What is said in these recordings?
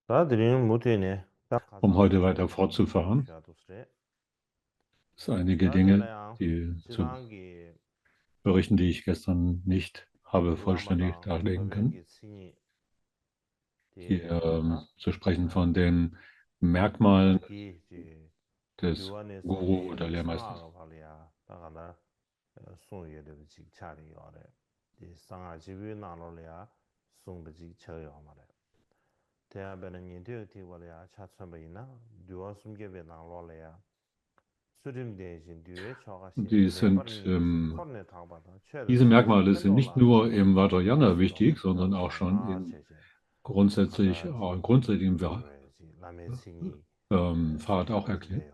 Um heute weiter fortzufahren, es einige Dinge, die zu berichten, die ich gestern nicht habe vollständig darlegen können. Hier zu sprechen von den Merkmalen des Guru oder Lehrmeisters. Diese Merkmale sind nicht nur im Vajrayana wichtig, sondern auch schon in grundsätzlichem Pfad auch erklärt.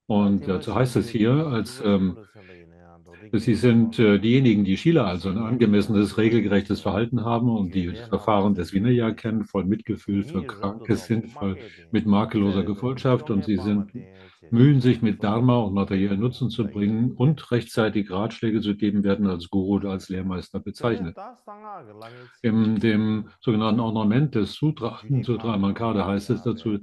Und dazu heißt es hier, sie sind diejenigen, die Shila, also ein angemessenes, regelgerechtes Verhalten haben und die das Verfahren des Vinaya kennen, voll Mitgefühl für Kranke sind, voll mit makelloser Gefolgschaft, und sie mühen sich mit Dharma und materiellen Nutzen zu bringen und rechtzeitig Ratschläge zu geben, werden als Guru oder als Lehrmeister bezeichnet. In dem sogenannten Ornament des Sutra Mankada heißt es dazu: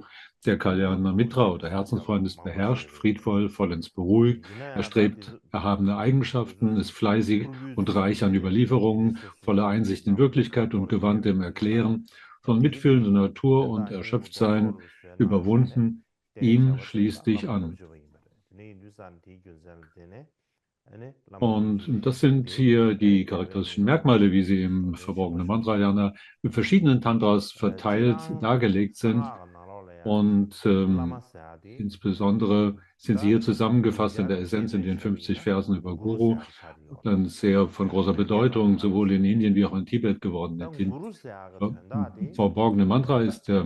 Der Kalyana Mitra oder Herzensfreund ist beherrscht, friedvoll, vollends beruhigt. Er strebt erhabene Eigenschaften, ist fleißig und reich an Überlieferungen, voller Einsicht in Wirklichkeit und gewandt im Erklären, von mitfühlender Natur und Erschöpftsein überwunden. Ihm schließt dich an. Und das sind hier die charakteristischen Merkmale, wie sie im verborgenen Mantrayana in verschiedenen Tantras verteilt dargelegt sind. Und insbesondere sind sie hier zusammengefasst in der Essenz in den 50 Versen über Guru, dann sehr von großer Bedeutung, sowohl in Indien wie auch in Tibet geworden. Verborgene Mantra ist der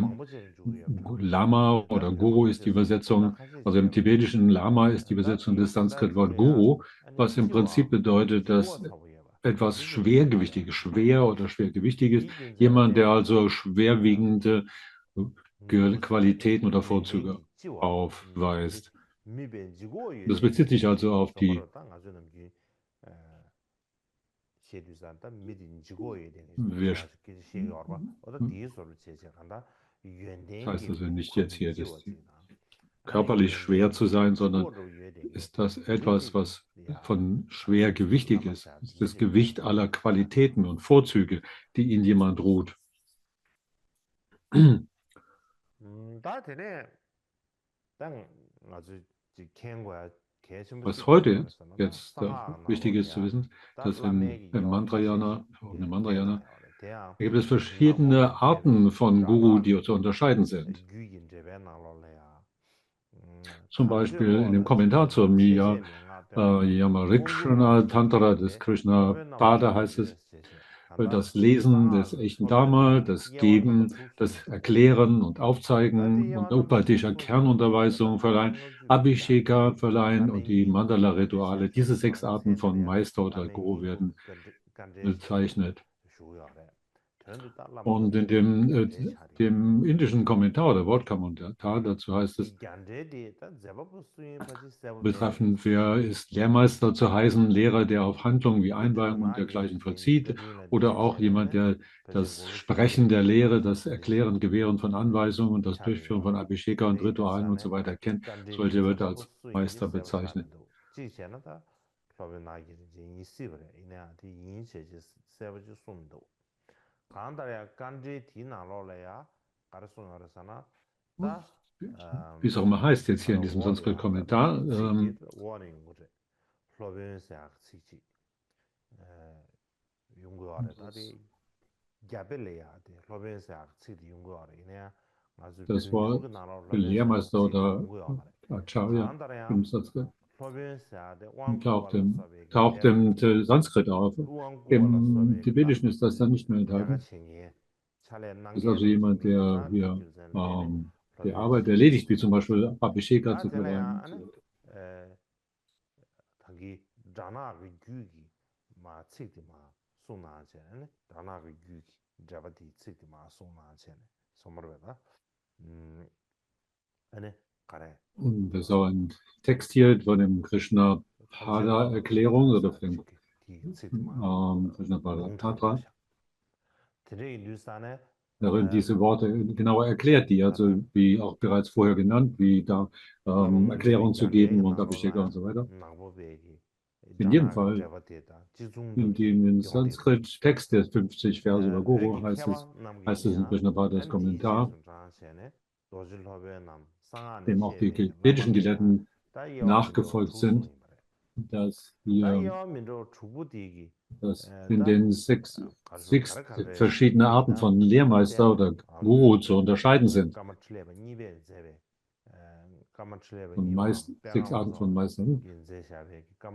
Lama oder Guru ist die Übersetzung, also im tibetischen Lama ist die Übersetzung des Sanskrit-Wort Guru, was im Prinzip bedeutet, dass etwas Schwergewichtiges, schwer oder Schwergewichtiges, jemand, der also schwerwiegende Qualitäten oder Vorzüge aufweist. Das bezieht sich also auf die das heißt also nicht jetzt hier, das körperlich schwer zu sein, sondern ist das etwas, was von schwergewichtig ist. Ist das Gewicht aller Qualitäten und Vorzüge, die in jemand ruht. Was heute jetzt wichtig ist zu wissen, dass im Mantrayana, gibt es verschiedene Arten von Guru, die zu unterscheiden sind. Zum Beispiel in dem Kommentar zur Yamarikshana Tantra des Krishna Pada heißt es, das Lesen des echten Dharma, das Geben, das Erklären und Aufzeigen und Upadesha Kernunterweisung verleihen, Abhisheka verleihen und die Mandala-Rituale. Diese 6 Arten von Meister oder Guru werden bezeichnet. Und in dem indischen Kommentar oder Wortkommentar dazu heißt es, betreffend wer ist Lehrmeister zu heißen, Lehrer, der auf Handlungen wie Einweihung und dergleichen vollzieht, oder auch jemand, der das Sprechen der Lehre, das Erklären, Gewähren von Anweisungen und das Durchführen von Abhisheka und Ritualen und so weiter kennt. Solche wird als Meister bezeichnet. Wie es auch immer heißt jetzt hier in diesem Sanskrit-Kommentar, das Wort Lehrmeister oder Acharya im Sanskrit taucht im Sanskrit auf. Im Tibetischen ist das dann nicht mehr enthalten. Das ist also jemand, der hier die Arbeit erledigt, wie zum Beispiel Abhisheka zu verleihen. Und das ist auch ein Text hier von dem Krishna Pada-Erklärung oder von dem Krishna Pada Tantra. darin diese Worte genauer erklärt, die also, wie auch bereits vorher genannt, wie da Erklärungen zu geben und Abhisheka und so weiter. In jedem Fall, in dem Sanskrit-Text der 50 Verse über Guru heißt es in Krishnapadas Kommentar, dem auch die vedischen Gelehrten nachgefolgt sind, dass hier dass in den sechs verschiedene Arten von Lehrmeister oder Guru zu unterscheiden sind. Von sechs Arten von Meistern.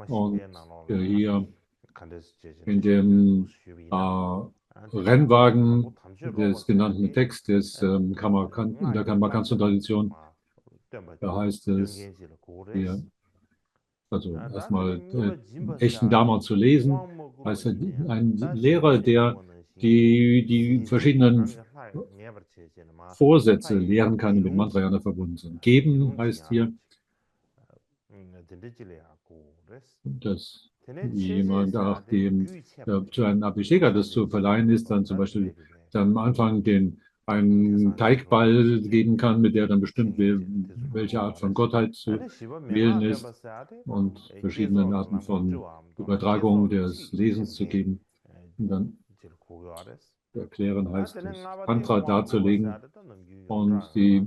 Und hier in dem Rennwagen des genannten Textes in der Karmakanz-Tradition, da heißt es hier, also erstmal echten Dharma zu lesen, heißt ein Lehrer, der die verschiedenen Vorsätze lehren kann, die mit Mantrayana verbunden sind. Geben heißt hier, dass jemand nach dem zu einem Abhisheka das zu verleihen ist, dann zum Beispiel dann am Anfang einen Teigball geben kann, mit der dann bestimmt welche Art von Gottheit zu wählen ist und verschiedene Arten von Übertragung des Lesens zu geben. Und dann erklären heißt es, Tantra darzulegen. Und der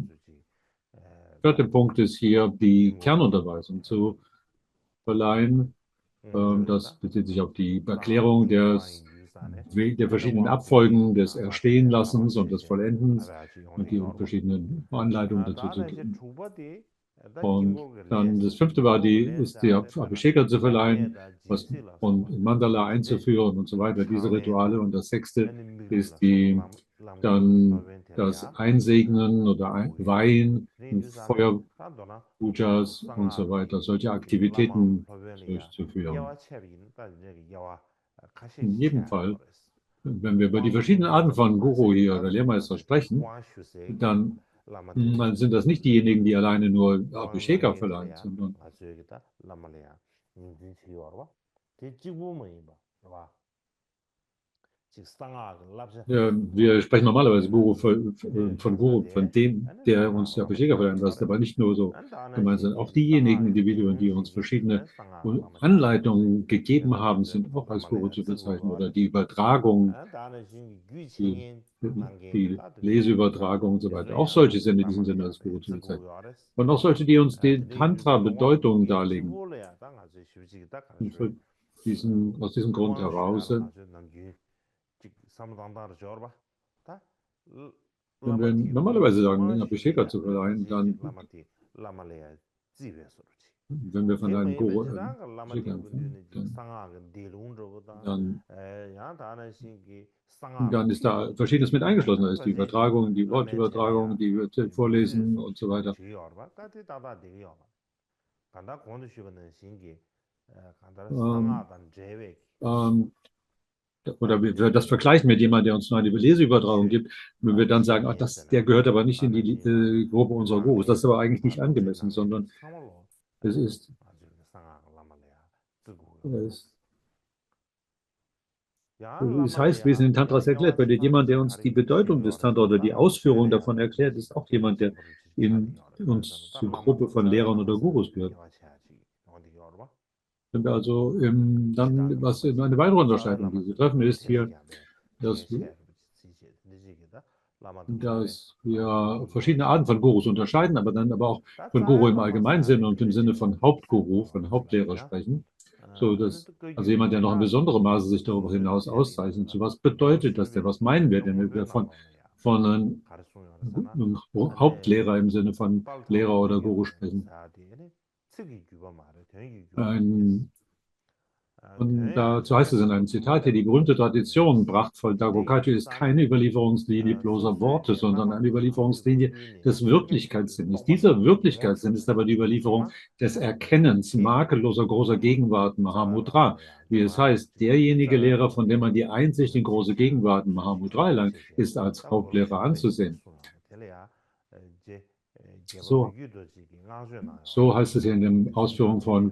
vierte Punkt ist hier, die Kernunterweisung zu verleihen. Das bezieht sich auf die Erklärung der verschiedenen Abfolgen des Erstehenlassens und des Vollendens und die verschiedenen Anleitungen dazu zu geben. Und dann das fünfte war ist die Abhisheka zu verleihen und Mandala einzuführen und so weiter, diese Rituale. Und das sechste ist dann das Einsegnen oder Weihen, Feuer-Pujas und so weiter, solche Aktivitäten durchzuführen. In jedem Fall, wenn wir über die verschiedenen Arten von Guru hier oder Lehrmeister sprechen, dann sind das nicht diejenigen, die alleine nur Abhisheka verleihen, sondern wir sprechen normalerweise von Guru, von dem, der uns Abhisheka verleihen lässt, aber nicht nur so gemeint sind. Auch diejenigen Individuen, die uns verschiedene Anleitungen gegeben haben, sind auch als Guru zu bezeichnen. Oder die Übertragung, die Leseübertragung und so weiter. Auch solche sind in diesem Sinne als Guru zu bezeichnen. Und auch solche, die uns die Tantra-Bedeutung darlegen. Und aus diesem Grund heraus, wenn wir normalerweise sagen, Abhisheka zu verleihen, dann, wenn wir von einem Guru dann ist da Verschiedenes mit eingeschlossen. Da ist die Übertragung, die Wortübertragung, die Vorlesen und so weiter. Oder wir das vergleichen mit jemandem, der uns nur eine Leseübertragung gibt, wenn wir dann sagen, ach, der gehört aber nicht in die Gruppe unserer Gurus. Das ist aber eigentlich nicht angemessen, sondern es ist es heißt, wir sind in Tantras erklärt, weil jemand, der uns die Bedeutung des Tantra oder die Ausführung davon erklärt, ist auch jemand, der in uns zur Gruppe von Lehrern oder Gurus gehört. Wenn wir also dann eine weitere Unterscheidung, die Sie treffen, ist hier, dass wir verschiedene Arten von Gurus unterscheiden, aber auch von Guru im allgemeinen Sinne und im Sinne von Hauptguru, von Hauptlehrer sprechen. So dass also jemand, der noch in besonderem Maße sich darüber hinaus auszeichnet. So was bedeutet das denn? Was meinen wir denn, wenn wir von einem Hauptlehrer im Sinne von Lehrer oder Guru sprechen? Und dazu heißt es in einem Zitat hier, die berühmte Tradition prachtvoll Dharmakaya ist keine Überlieferungslinie bloßer Worte, sondern eine Überlieferungslinie des Wirklichkeitssinnes. Dieser Wirklichkeitssinn ist aber die Überlieferung des Erkennens makelloser großer Gegenwart, Mahamudra. Wie es heißt, derjenige Lehrer, von dem man die Einsicht in große Gegenwarten, Mahamudra erlangt, ist als Hauptlehrer anzusehen. So heißt es hier in den Ausführungen von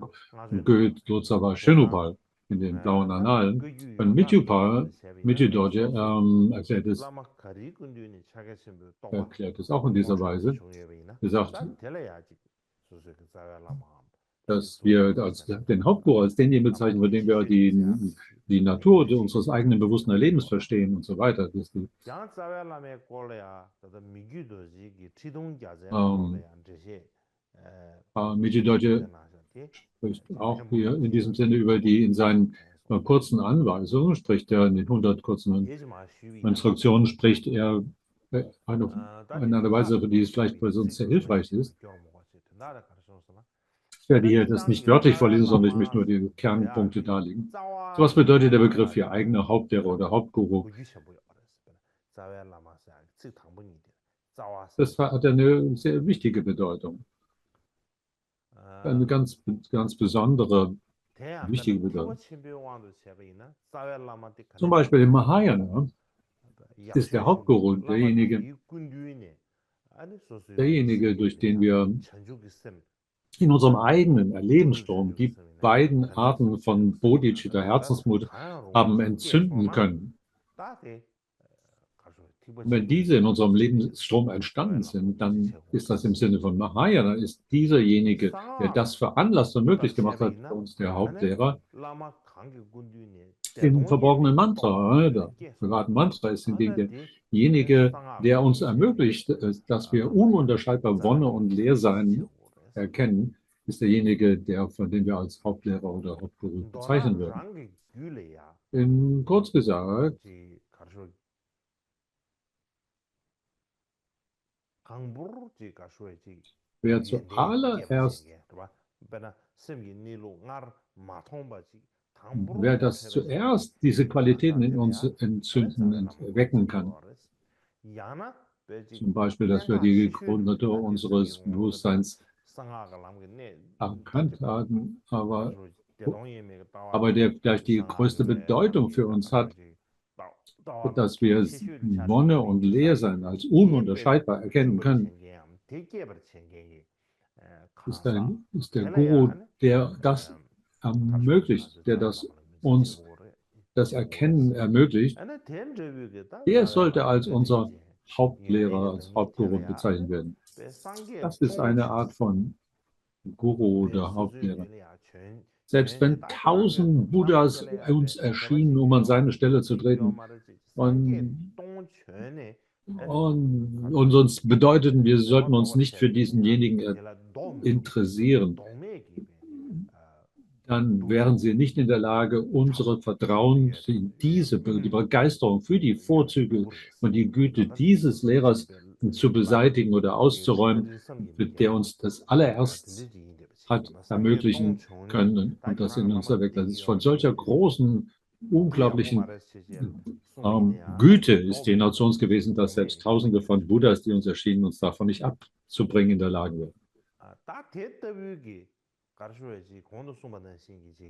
Goethe Lotsawa Shenupal. in den blauen Annalen. Und Mityupal Dorje erklärt es auch in dieser Weise. Er sagt, dass wir als den Hauptguru als denjenigen bezeichnen, bei dem wir die Natur unseres eigenen bewussten Erlebens verstehen und so weiter. Ähm, Mityupal spricht auch hier in diesem Sinne über die in seinen kurzen Anweisungen, spricht er in den 100 kurzen Instruktionen, spricht er in einer Weise, für die es vielleicht für uns sehr hilfreich ist. Ich werde hier das nicht wörtlich vorlesen, sondern ich möchte nur die Kernpunkte darlegen. So, was bedeutet der Begriff hier, eigener Hauptlehrer oder Hauptguru? Das hat eine sehr wichtige Bedeutung. Eine ganz besondere, wichtige Bedeutung. Zum Beispiel im Mahayana ist der Hauptguru derjenige, durch den wir in unserem eigenen Erlebensstrom die beiden Arten von Bodhicitta, Herzensmut, haben entzünden können. Und wenn diese in unserem Lebensstrom entstanden sind, dann ist das im Sinne von Mahayana, ist dieserjenige, der das veranlasst und möglich gemacht hat, für uns der Hauptlehrer, im verborgenen Mantra, der privaten Mantra ist hingegen derjenige, der uns ermöglicht, dass wir ununterscheidbar Wonne und Leersein erkennen, ist derjenige, von dem wir als Hauptlehrer oder Hauptguru bezeichnen würden. Kurz gesagt, wer zuallererst, wer das zuerst diese Qualitäten in uns entzünden und wecken kann, zum Beispiel, dass wir die Grundnatur unseres Bewusstseins erkannt haben, aber der gleich die größte Bedeutung für uns hat, dass wir Wonne und Leersein als ununterscheidbar erkennen können, ist der Guru, der das ermöglicht, der uns das Erkennen ermöglicht. Der sollte als unser Hauptlehrer, als Hauptguru bezeichnet werden. Das ist eine Art von Guru oder Hauptlehrer. Selbst wenn 1000 Buddhas uns erschienen, um an seine Stelle zu treten, und uns bedeuteten, wir sollten uns nicht für diesenjenigen interessieren, dann wären sie nicht in der Lage, unsere Vertrauen in die Begeisterung für die Vorzüge und die Güte dieses Lehrers zu beseitigen oder auszuräumen, der uns das allererst hat ermöglichen können und das in uns erweckt. Das ist von solcher großen, unglaublichen Güte ist die Nation gewesen, dass selbst Tausende von Buddhas, die uns erschienen, uns davon nicht abzubringen in der Lage wären.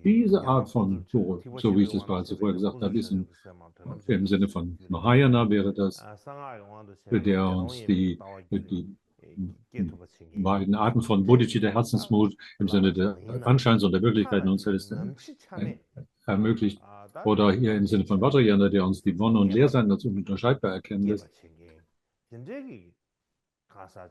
Diese Art von Guru, so wie ich das bereits vorher gesagt habe, ist im Sinne von Mahayana wäre das, der uns die beiden Arten von Bodhicitta, Herzensmut im Sinne der Anscheins und der Wirklichkeit in uns selbst ermöglicht. Oder hier im Sinne von Vajrayana, der uns die Wonne und Leersein dazu unterscheidbar erkennen lässt.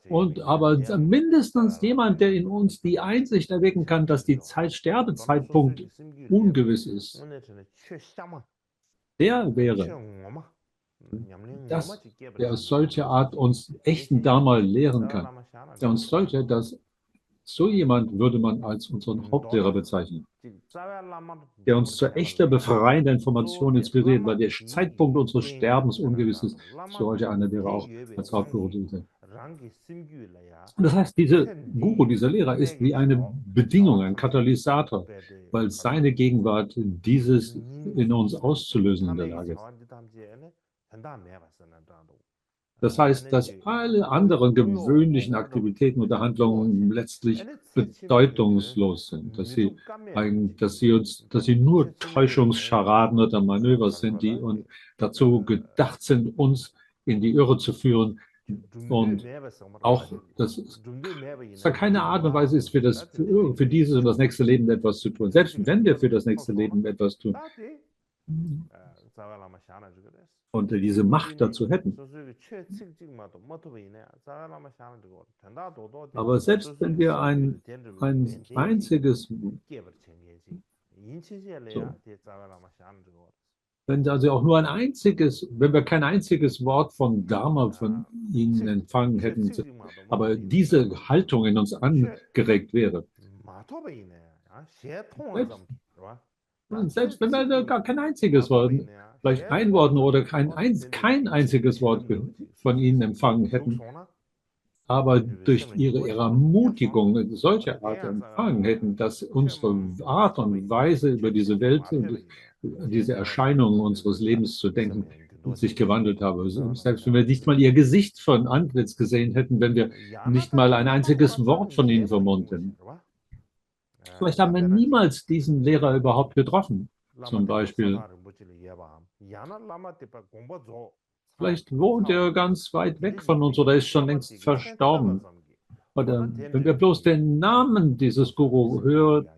Und aber mindestens jemand, der in uns die Einsicht erwecken kann, dass die Sterbezeitpunkt ungewiss ist, der wäre, der aus solcher Art uns echten Dharma lehren kann. Der uns sollte, dass so jemand würde man als unseren Hauptlehrer bezeichnen, der uns zu echter befreiender Information inspiriert, weil der Zeitpunkt unseres Sterbens ungewiss ist. Solche einer wäre auch als Hauptguru zu sehen. Das heißt, dieser Guru, dieser Lehrer ist wie eine Bedingung, ein Katalysator, weil seine Gegenwart dieses in uns auszulösen in der Lage ist. Das heißt, dass alle anderen gewöhnlichen Aktivitäten oder Handlungen letztlich bedeutungslos sind, dass sie nur Täuschungsscharaden oder Manöver sind, die dazu gedacht sind, uns in die Irre zu führen, Und auch, das ist ja keine Art und Weise ist, für dieses und das nächste Leben etwas zu tun. Selbst wenn wir für das nächste Leben etwas tun und diese Macht dazu hätten. Aber selbst wenn wir ein einziges, so, wenn also auch nur ein einziges, wenn wir kein einziges Wort von Dharma von ihnen empfangen hätten, aber diese Haltung in uns angeregt wäre, selbst, selbst wenn wir gar kein einziges Wort, vielleicht ein Wort oder kein einziges Wort von ihnen empfangen hätten, aber durch ihre Ermutigung solche Art empfangen hätten, dass unsere Art und Weise über diese Welt und diese Erscheinungen unseres Lebens zu denken sich gewandelt habe. Selbst wenn wir nicht mal ihr Gesicht von Antlitz gesehen hätten, wenn wir nicht mal ein einziges Wort von ihnen vermuten. Vielleicht haben wir niemals diesen Lehrer überhaupt getroffen. Zum Beispiel, vielleicht wohnt er ganz weit weg von uns oder ist schon längst verstorben. Oder wenn wir bloß den Namen dieses Guru hören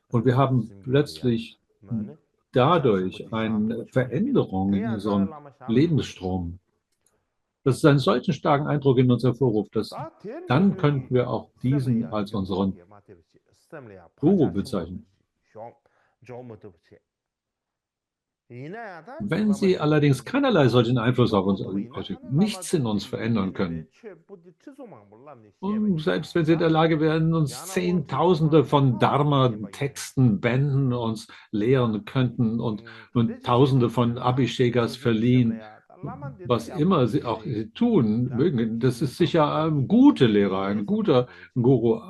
und wir haben plötzlich dadurch eine Veränderung in unserem Lebensstrom, dass es einen solchen starken Eindruck in uns hervorruft, dass dann könnten wir auch diesen als unseren Guru bezeichnen. Wenn sie allerdings keinerlei solchen Einfluss auf uns, also nichts in uns verändern können, und selbst wenn sie in der Lage wären, uns Zehntausende von Dharma-Texten, Bänden uns lehren könnten und Tausende von Abhishekas verliehen, was immer sie auch tun mögen, das ist sicher ein guter Lehrer, ein guter Guru.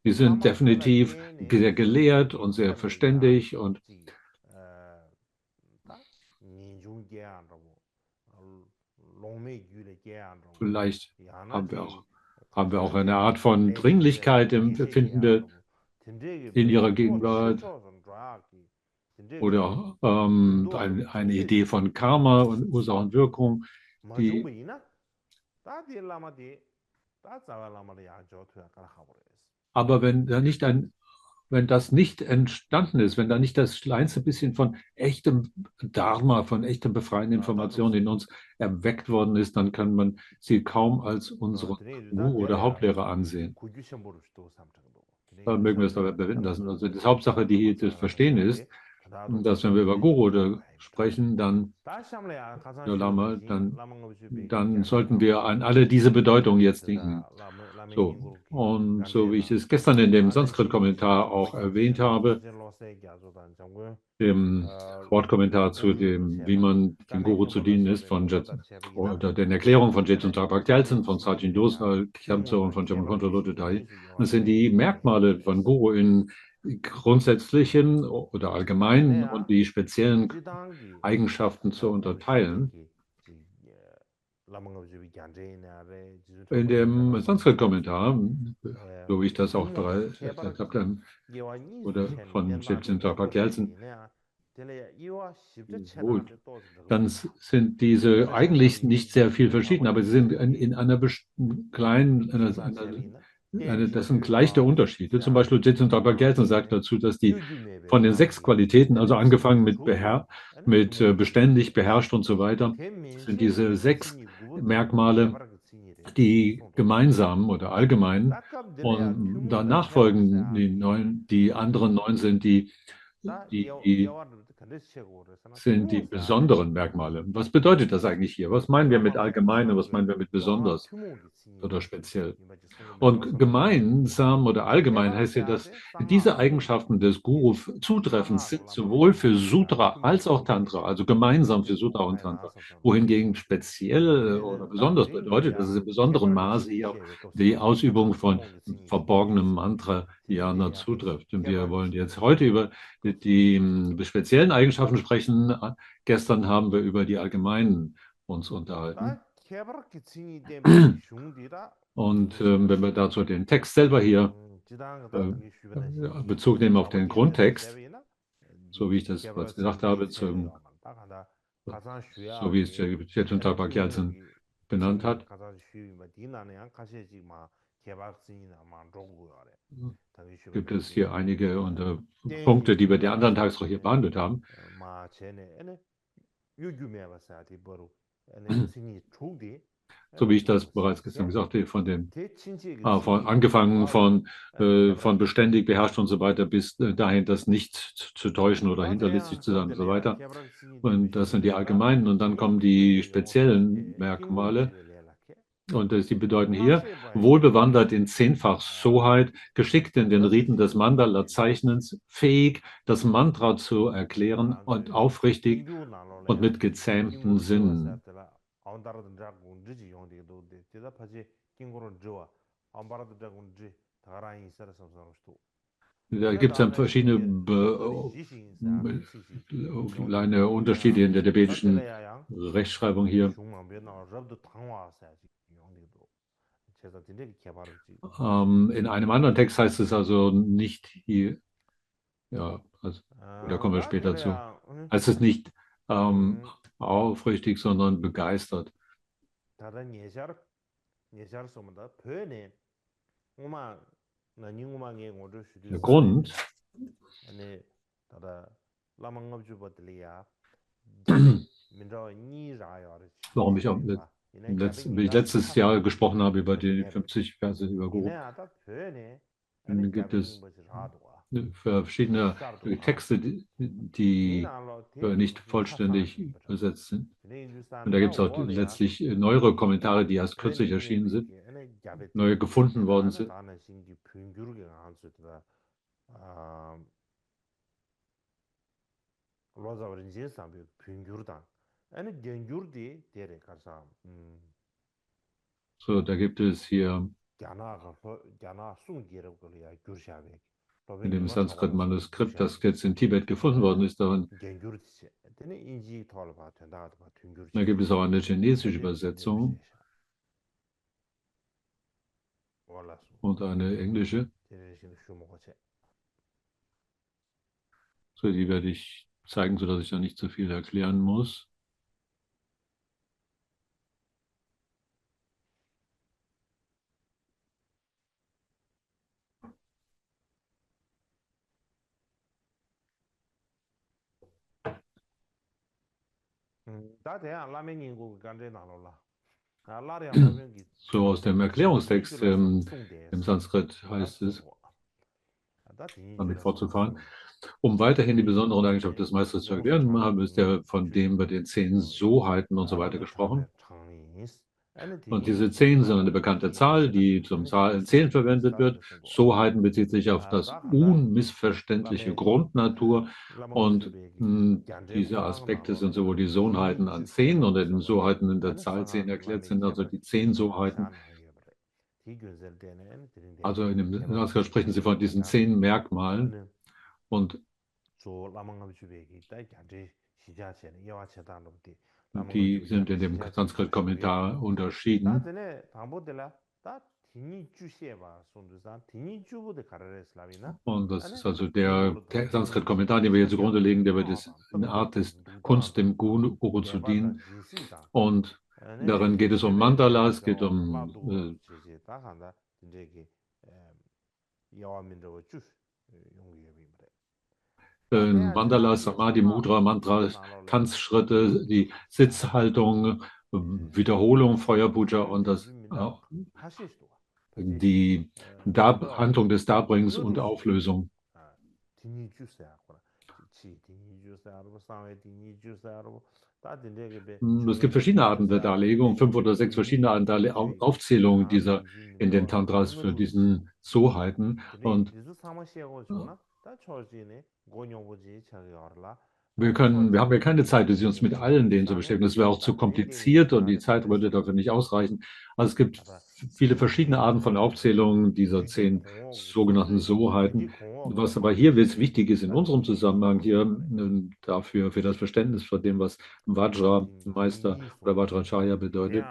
Die sind definitiv sehr gelehrt und sehr verständig und vielleicht haben wir auch eine Art von Dringlichkeit, empfinden wir in ihrer Gegenwart oder eine Idee von Karma und Ursache und Wirkung, die aber wenn das nicht entstanden ist, wenn da nicht das kleinste bisschen von echtem Dharma, von echtem befreienden Informationen in uns erweckt worden ist, dann kann man sie kaum als unsere Guru oder Hauptlehrer ansehen. Da mögen wir es dabei bewenden lassen. Also die Hauptsache, die hier zu verstehen ist, dass wenn wir über Guru sprechen, dann, ja, Lama, dann sollten wir an alle diese Bedeutungen jetzt denken. So, und so wie ich es gestern in dem Sanskrit-Kommentar auch erwähnt habe, dem Wortkommentar zu dem, wie man dem Guru zu dienen ist, oder den Erklärungen von Jetsunta Bhaktialsen, von Sajin Dosa, Khyamso und von Jamakonto Lododai. Das sind die Merkmale von Guru in grundsätzlichen oder allgemeinen und die speziellen Eigenschaften zu unterteilen. In dem Sanskrit-Kommentar, so wie ich das auch bereits erklärt habe, oder von Jetsunta Bhaktialsen, gut, dann sind diese eigentlich nicht sehr viel verschieden, aber sie sind in einer bestimmten kleinen, das sind leichte Unterschiede. Zum Beispiel Jetsunta Bhaktialsen sagt dazu, dass die von den 6 Qualitäten, also angefangen mit beständig, beherrscht und so weiter, sind diese 6 Merkmale die gemeinsamen oder allgemeinen und danach folgen die anderen 9 die sind die besonderen Merkmale. Was bedeutet das eigentlich hier? Was meinen wir mit allgemein und was meinen wir mit besonders oder speziell? Und gemeinsam oder allgemein heißt ja, dass diese Eigenschaften des Guru zutreffend sind, sowohl für Sutra als auch Tantra, also gemeinsam für Sutra und Tantra. Wohingegen speziell oder besonders bedeutet, dass es in besonderem Maße hier die Ausübung von verborgenem Mantra Jhana zutrifft. Und wir wollen jetzt heute über die speziellen Eigenschaften sprechen. Gestern haben wir über die allgemeinen uns unterhalten. Und wenn wir dazu den Text selber hier Bezug nehmen auf den Grundtext, so wie ich das bereits gesagt habe, zum so wie es Jetsunta Gyaltsen benannt hat. Gibt es hier einige Punkte, die wir der anderen Tagesschau hier behandelt haben. So wie ich das bereits gestern gesagt habe, angefangen von beständig beherrscht und so weiter bis dahin, das nicht zu täuschen oder hinterlistig zu sein und so weiter. Und das sind die allgemeinen. Und dann kommen die speziellen Merkmale. Und sie bedeuten hier, wohlbewandert in Zehnfach-Soheit, geschickt in den Riten des Mandala-Zeichnens, fähig, das Mantra zu erklären und aufrichtig und mit gezähmten Sinnen. Da gibt es dann verschiedene kleine Unterschiede in der tibetischen Rechtschreibung hier. In einem anderen Text heißt es also nicht hier, ja, also, da kommen wir später zu. Heißt es nicht aufrichtig, sondern begeistert. Der Grund, warum ich letztes Jahr gesprochen habe über die 50 Verse über Guru, dann gibt es verschiedene Texte, die nicht vollständig übersetzt sind. Und da gibt es auch letztlich neuere Kommentare, die erst kürzlich erschienen sind, neu gefunden worden sind. So, da gibt es hier in dem Sanskrit-Manuskript, das jetzt in Tibet gefunden worden ist, da gibt es auch eine chinesische Übersetzung und eine englische. So, die werde ich zeigen, sodass ich da nicht zu viel erklären muss. So aus dem Erklärungstext im Sanskrit heißt es, damit fortzufahren. Um weiterhin die besonderen Eigenschaften des Meisters zu erklären, haben wir von dem bei den 10 Soheiten und so weiter gesprochen. Und diese 10 sind eine bekannte Zahl, die zum Zählen verwendet wird. Soheiten bezieht sich auf das unmissverständliche Grundnatur. Und diese Aspekte sind sowohl die Soheiten an 10 und in den Soheiten in der Zahl 10 erklärt sind, also die 10 Soheiten. Also in dem Sanskrit sprechen sie von diesen 10 Merkmalen. Und die sind in dem Sanskrit-Kommentar unterschieden. Und das ist also der Sanskrit-Kommentar, den wir hier zugrunde legen, der wird eine Art des Kunst dem Guru zu dienen. Und darin geht es um Mandala, es geht um Mandala, Samadhi, Mudra, Mantra, Tanzschritte, die Sitzhaltung, Wiederholung, Feuerpuja und die Handlung des Darbringens und Auflösung. Es gibt verschiedene Arten der Darlegung, 5 oder 6 verschiedene Arten der Aufzählung dieser in den Tantras für diesen Soheiten. Und wir haben ja keine Zeit, uns mit allen denen zu beschäftigen. Das wäre auch zu kompliziert und die Zeit würde dafür nicht ausreichen. Also es gibt viele verschiedene Arten von Aufzählungen dieser 10 sogenannten Soheiten. Was aber hier wichtig ist in unserem Zusammenhang hier dafür, für das Verständnis von dem, was Vajra-Meister oder Vajracharya bedeutet.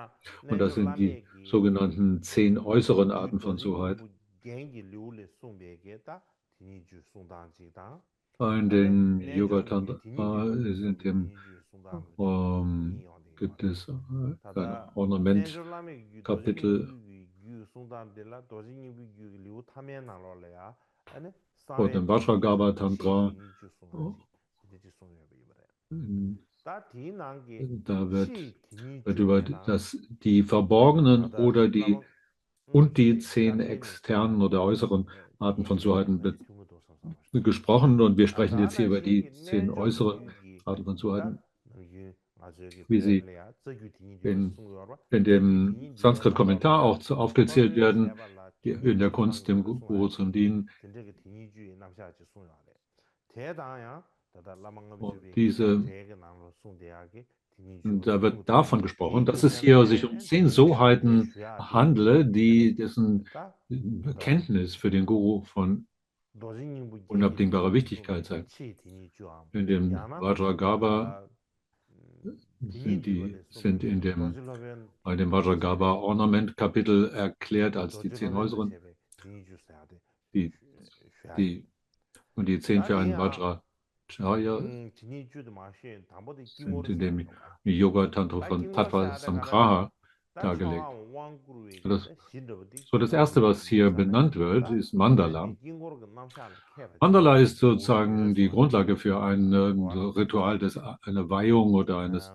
Und das sind die sogenannten 10 äußeren Arten von Soheit. In den Yoga Tantra sind ähm, gibt es ein Ornamentkapitel vor dem Vajragarbha Tantra. Da wird über die verborgenen oder die 10 externen oder äußeren Arten von Suheiten gesprochen. Und wir sprechen jetzt hier über die 10 äußeren Arten von Suheiten, wie sie in dem Sanskrit-Kommentar auch aufgezählt werden, die in der Kunst dem Guru zu dienen. Und da wird davon gesprochen, dass es hier sich um 10 Soheiten handle, dessen Kenntnis für den Guru von unabdingbarer Wichtigkeit sei. In dem Vajragarbha sind bei dem Vajragarbha Ornament-Kapitel erklärt als die 10 äußeren, und die 10 für einen Vajracharya sind in dem Yoga-Tantra von Tattva Samgraha dargelegt. Das Erste, was hier benannt wird, ist Mandala. Mandala ist sozusagen die Grundlage für ein Ritual, eine Weihung oder eines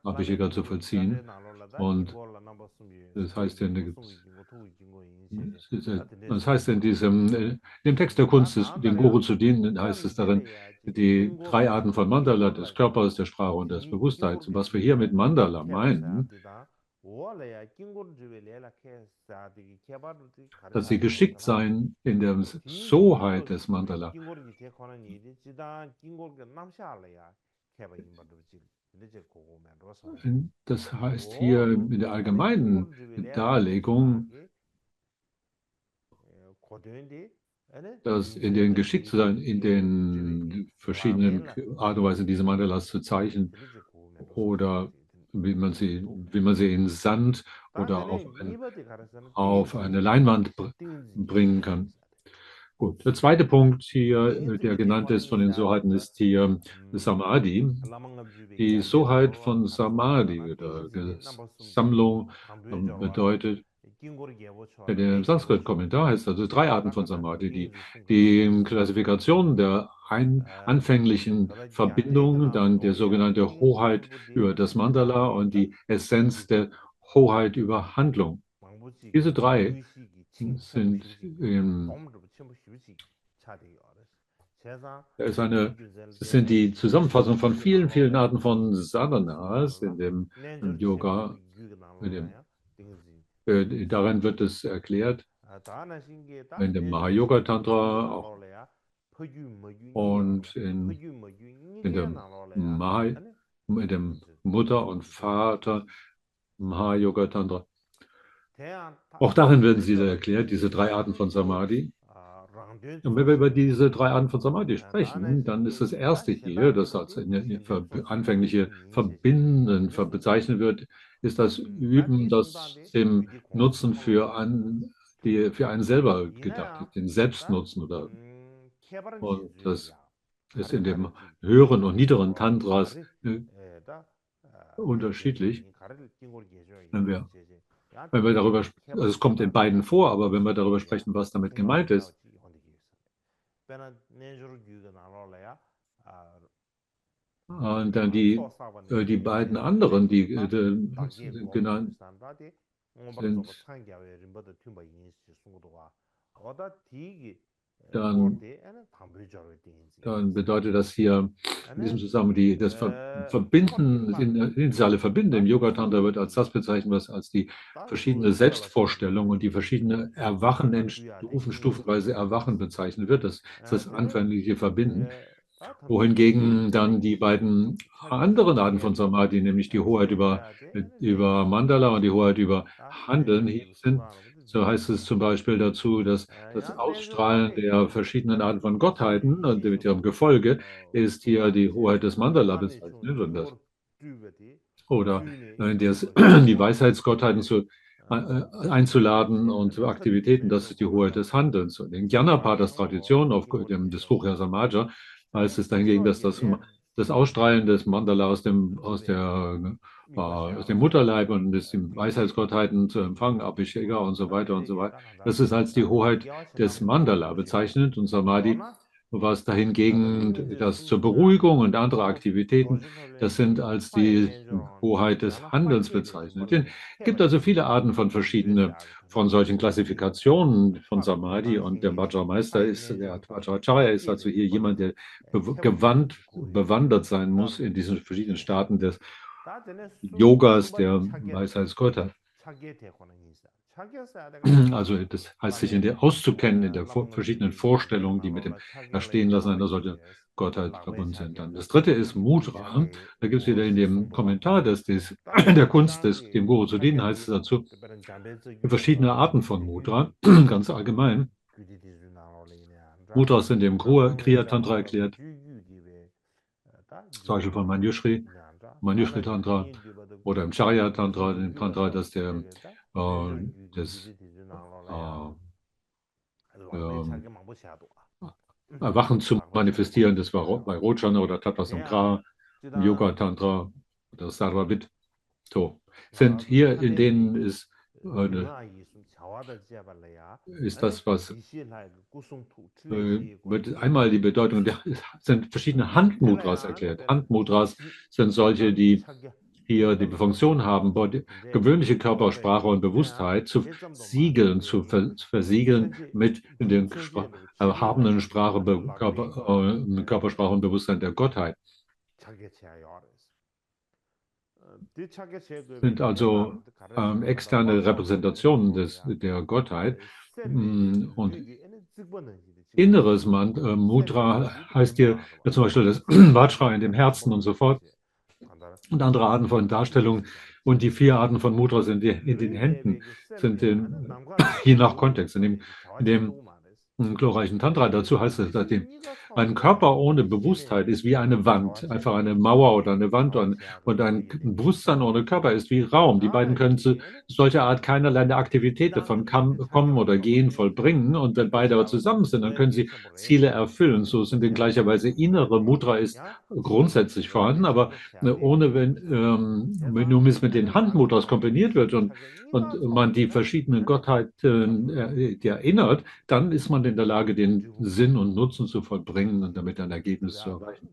Abhisheka zu vollziehen. Und das heißt in dem Text der Kunst, dem Guru zu dienen, heißt es darin, die 3 Arten von Mandala, des Körpers, der Sprache und des Bewusstseins. Und was wir hier mit Mandala meinen, dass sie geschickt seien in der Soheit des Mandala. Das heißt hier in der allgemeinen Darlegung, dass in den geschickt zu sein, in den verschiedenen Art und Weise diese Mandalas zu zeichnen oder wie man sie in Sand oder auf eine Leinwand bringen kann. Gut, der zweite Punkt hier, der genannt ist von den Soheiten, ist hier Samadhi. Die Soheit von Samadhi oder Sammlung bedeutet, in dem Sanskrit-Kommentar heißt also 3 Arten von Samadhi. Die Klassifikation der anfänglichen Verbindung, dann der sogenannte Hoheit über das Mandala und die Essenz der Hoheit über Handlung. Diese 3 sind das sind die Zusammenfassung von vielen, vielen Arten von Sadhanas in dem Yoga. Darin wird es erklärt, in dem Maha-Yoga-Tantra und in dem Mutter- und Vater Maha-Yoga-Tantra. Auch darin werden sie erklärt, diese 3 Arten von Samadhi. Und wenn wir über diese 3 Arten von Samadhi sprechen, dann ist das erste hier, das als anfängliche Verbinden bezeichnet wird, ist das Üben, das dem Nutzen für einen selber gedacht ist, den Selbstnutzen. Und das ist in dem höheren und niederen Tantras unterschiedlich. Wenn wir darüber, also es kommt in beiden vor, aber wenn wir darüber sprechen, was damit gemeint ist, und dann die beiden anderen, die genannt sind, dann bedeutet das hier in diesem Zusammenhang das Verbinden, initiale Verbinden im Yoga-Tantra wird als das bezeichnet, was als die verschiedene Selbstvorstellung und die verschiedene Erwachen, stufenweise Erwachen bezeichnet wird. Das ist das anfängliche Verbinden. Wohingegen dann die beiden anderen Arten von Samadhi, nämlich die Hoheit über Mandala und die Hoheit über Handeln, hier sind. So heißt es zum Beispiel dazu, dass das Ausstrahlen der verschiedenen Arten von Gottheiten und mit ihrem Gefolge ist hier die Hoheit des Mandala bezeichnet. Oder die Weisheitsgottheiten einzuladen und zu Aktivitäten, das ist die Hoheit des Handelns. Und in Janapadas Tradition, auf dem des Buch Samaja, heißt es dahingegen, dass das das Ausstrahlen des Mandala aus dem Mutterleib und die Weisheitsgottheiten zu empfangen, Abhisheka und so weiter und so weiter. Das ist als die Hoheit des Mandala bezeichnet und Samadhi, was dahingegen das zur Beruhigung und andere Aktivitäten, das sind als die Hoheit des Handelns bezeichnet. Es gibt also viele Arten von solchen Klassifikationen von Samadhi und der Vajrameister der Vajracharya ist also hier jemand, der bewandert sein muss in diesen verschiedenen Staaten des Yogas, der Weisheitsgottheit. Also das heißt, sich auszukennen in der verschiedenen Vorstellungen, die mit dem Erstehen lassen einer solchen Gottheit verbunden sind. Dann das dritte ist Mudra. Da gibt es wieder in dem Kommentar, dass der Kunst dem Guru zu dienen, heißt es dazu, verschiedene Arten von Mudra, ganz allgemein. Mudras sind im Kriya Tantra erklärt, zum Beispiel von Manjushri Tantra oder im Charya Tantra, dem Tantra, das Erwachen zu manifestieren, das war bei Rojana oder Tatra Samgra, im Yoga Tantra oder Sarvavit. So, sind hier, in denen ist das, was wird einmal die Bedeutung, sind verschiedene Handmudras erklärt. Handmudras sind solche, die hier die Funktion haben, gewöhnliche Körpersprache und Bewusstheit zu siegeln, zu versiegeln mit den erhabenen Körpersprache und Bewusstsein der Gottheit. Sind also externe Repräsentationen der Gottheit. Und inneres Mudra heißt hier zum Beispiel das Vajra in dem Herzen und so fort. Und andere Arten von Darstellungen. Und die 4 Arten von Mudra sind in den Händen, sind je nach Kontext. In dem glorreichen Tantra dazu heißt es, dass ein Körper ohne Bewusstheit ist wie eine Wand, einfach eine Mauer oder eine Wand, und ein Bewusstsein ohne Körper ist wie Raum. Die beiden können zu solcher Art keinerlei Aktivität davon kommen oder gehen, vollbringen, und wenn beide aber zusammen sind, dann können sie Ziele erfüllen. So sind in gleicher Weise innere Mudra ist grundsätzlich vorhanden, aber wenn nun mit den Handmudras kombiniert wird und man die verschiedenen Gottheiten erinnert, dann ist man in der Lage, den Sinn und Nutzen zu vollbringen und damit ein Ergebnis zu erreichen.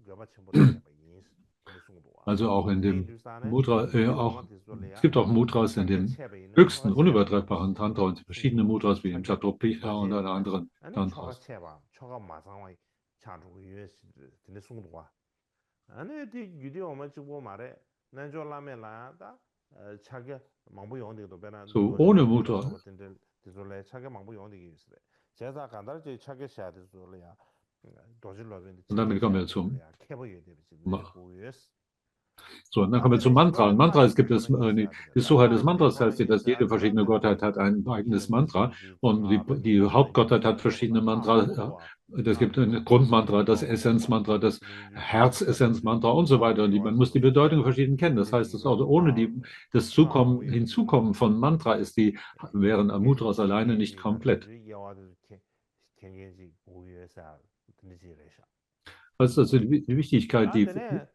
Also auch in dem Mudra, es gibt auch Mudras in dem höchsten, unübertreffbaren Tantra und verschiedene Mudras wie im Chatropika und alle anderen Tantras. So ohne Mudra. Und damit kommen wir zum Mantra. Und Mantra, es gibt die Suha des Mantras, heißt, dass jede verschiedene Gottheit hat ein eigenes Mantra. Und die Hauptgottheit hat verschiedene Mantras. Es gibt ein Grundmantra, das Essenzmantra, das Herzessenzmantra und so weiter. Und man muss die Bedeutung verschieden kennen. Das heißt, dass auch ohne das Hinzukommen von Mantra wären Mudras alleine nicht komplett. Das ist also die Wichtigkeit,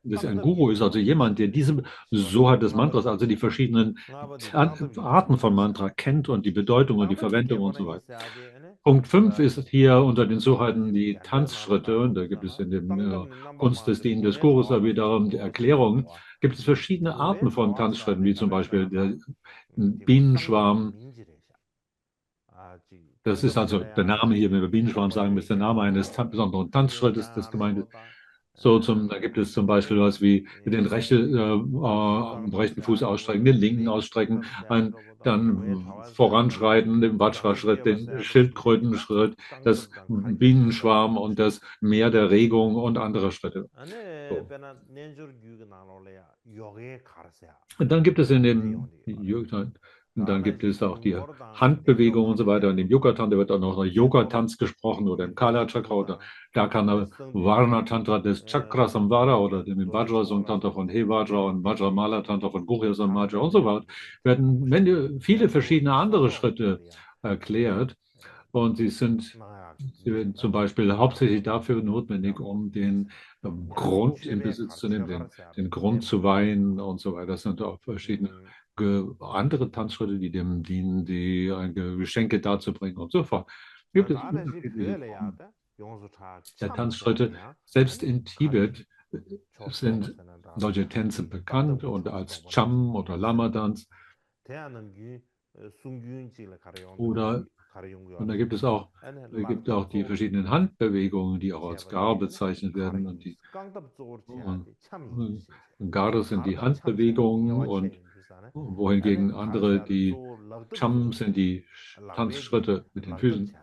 dass ein Guru ist, also jemand, der so hat des Mantras, also die verschiedenen Arten von Mantra kennt und die Bedeutung und die Verwendung und so weiter. Punkt 5 ist hier unter den Suhaten die Tanzschritte, und da gibt es in dem Kunst des Dienen des Gurus wiederum die Erklärung, gibt es verschiedene Arten von Tanzschritten, wie zum Beispiel der Bienenschwarm. Das ist also der Name hier, wenn wir Bienenschwarm sagen, ist der Name eines besonderen Tanzschrittes, das gemeint ist. Da gibt es zum Beispiel was wie den rechten Fuß ausstrecken, den linken ausstrecken, dann voranschreiten, den Vajra-Schritt, den Schildkrötenschritt, das Bienenschwarm und das Meer der Regung und andere Schritte. So. Und dann gibt es dann gibt es auch die Handbewegung und so weiter. Und im Yoga-Tantra wird auch noch Yoga-Tanz gesprochen oder im Kala-Chakra oder Dakana Varna-Tantra des Chakrasamvara oder dem Vajrasung-Tantra von He Vajra und Vajramala-Tantra von Guhya-Samvara und so weiter. Werden viele verschiedene andere Schritte erklärt. Und sie werden zum Beispiel hauptsächlich dafür notwendig, um den Grund in Besitz zu nehmen, den Grund zu weihen und so weiter. Das sind auch verschiedene andere Tanzschritte, die dem dienen, die Geschenke darzubringen und so fort. Gibt es unterschiedliche Formen der Tanzschritte. Selbst in Tibet sind solche Tänze bekannt und als Cham oder Lama-Tanz. Oder und da gibt es auch die verschiedenen Handbewegungen, die auch als Gar bezeichnet werden. Und Gar sind die Handbewegungen und wohingegen andere die Cham sind die Tanzschritte mit den Füßen.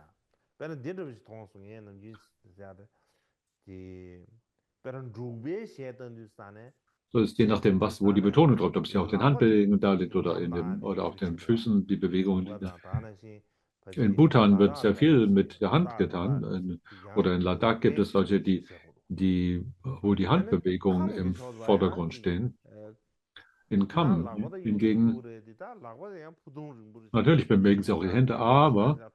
So ist je nachdem, wo die Betonung drückt, ob sie auf den Handbewegungen da liegt oder oder auf den Füßen, die Bewegungen, die da. In Bhutan wird sehr viel mit der Hand getan. Oder in Ladakh gibt es solche, wo die Handbewegungen im Vordergrund stehen. In Kham hingegen, natürlich bewegen sie auch die Hände, aber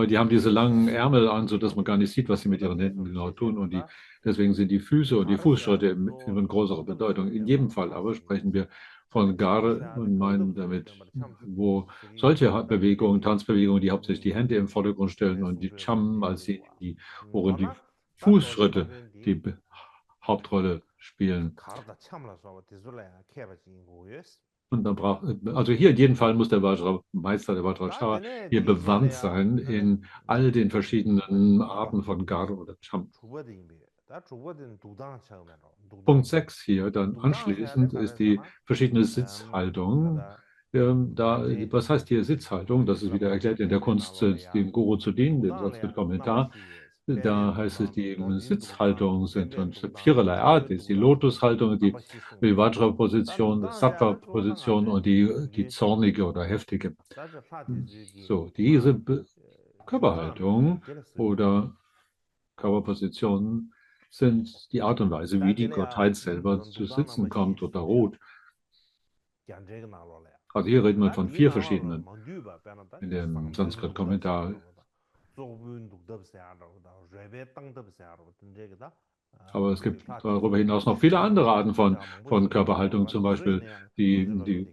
die haben diese langen Ärmel an, sodass man gar nicht sieht, was sie mit ihren Händen genau tun. Deswegen sind die Füße und die Fußschritte von größerer Bedeutung. In jedem Fall aber sprechen wir von Gare und meinen damit, wo solche Bewegungen, Tanzbewegungen, die hauptsächlich die Hände im Vordergrund stellen und die Cham, worin die Fußschritte die Hauptrolle spielen. Und also hier in jedem Fall muss der Meister, der Vajrashara, hier bewandt sein in all den verschiedenen Arten von Gar oder Cham. Punkt 6 hier dann anschließend ist die verschiedene Sitzhaltung. Was heißt hier Sitzhaltung? Das ist wieder erklärt in der Kunst, dem Guru zu dienen, dem Sanskrit-Kommentar. Da heißt es, die Sitzhaltungen sind viererlei Art. Das ist die Lotushaltung, die Vajra-Position, Sattva-Position und die zornige oder heftige. So, diese Körperhaltung oder Körperpositionen sind die Art und Weise, wie die Gottheit selber zu sitzen kommt oder ruht. Also hier reden wir von 4 verschiedenen in dem Sanskrit-Kommentar. Aber es gibt darüber hinaus noch viele andere Arten von Körperhaltung, zum Beispiel die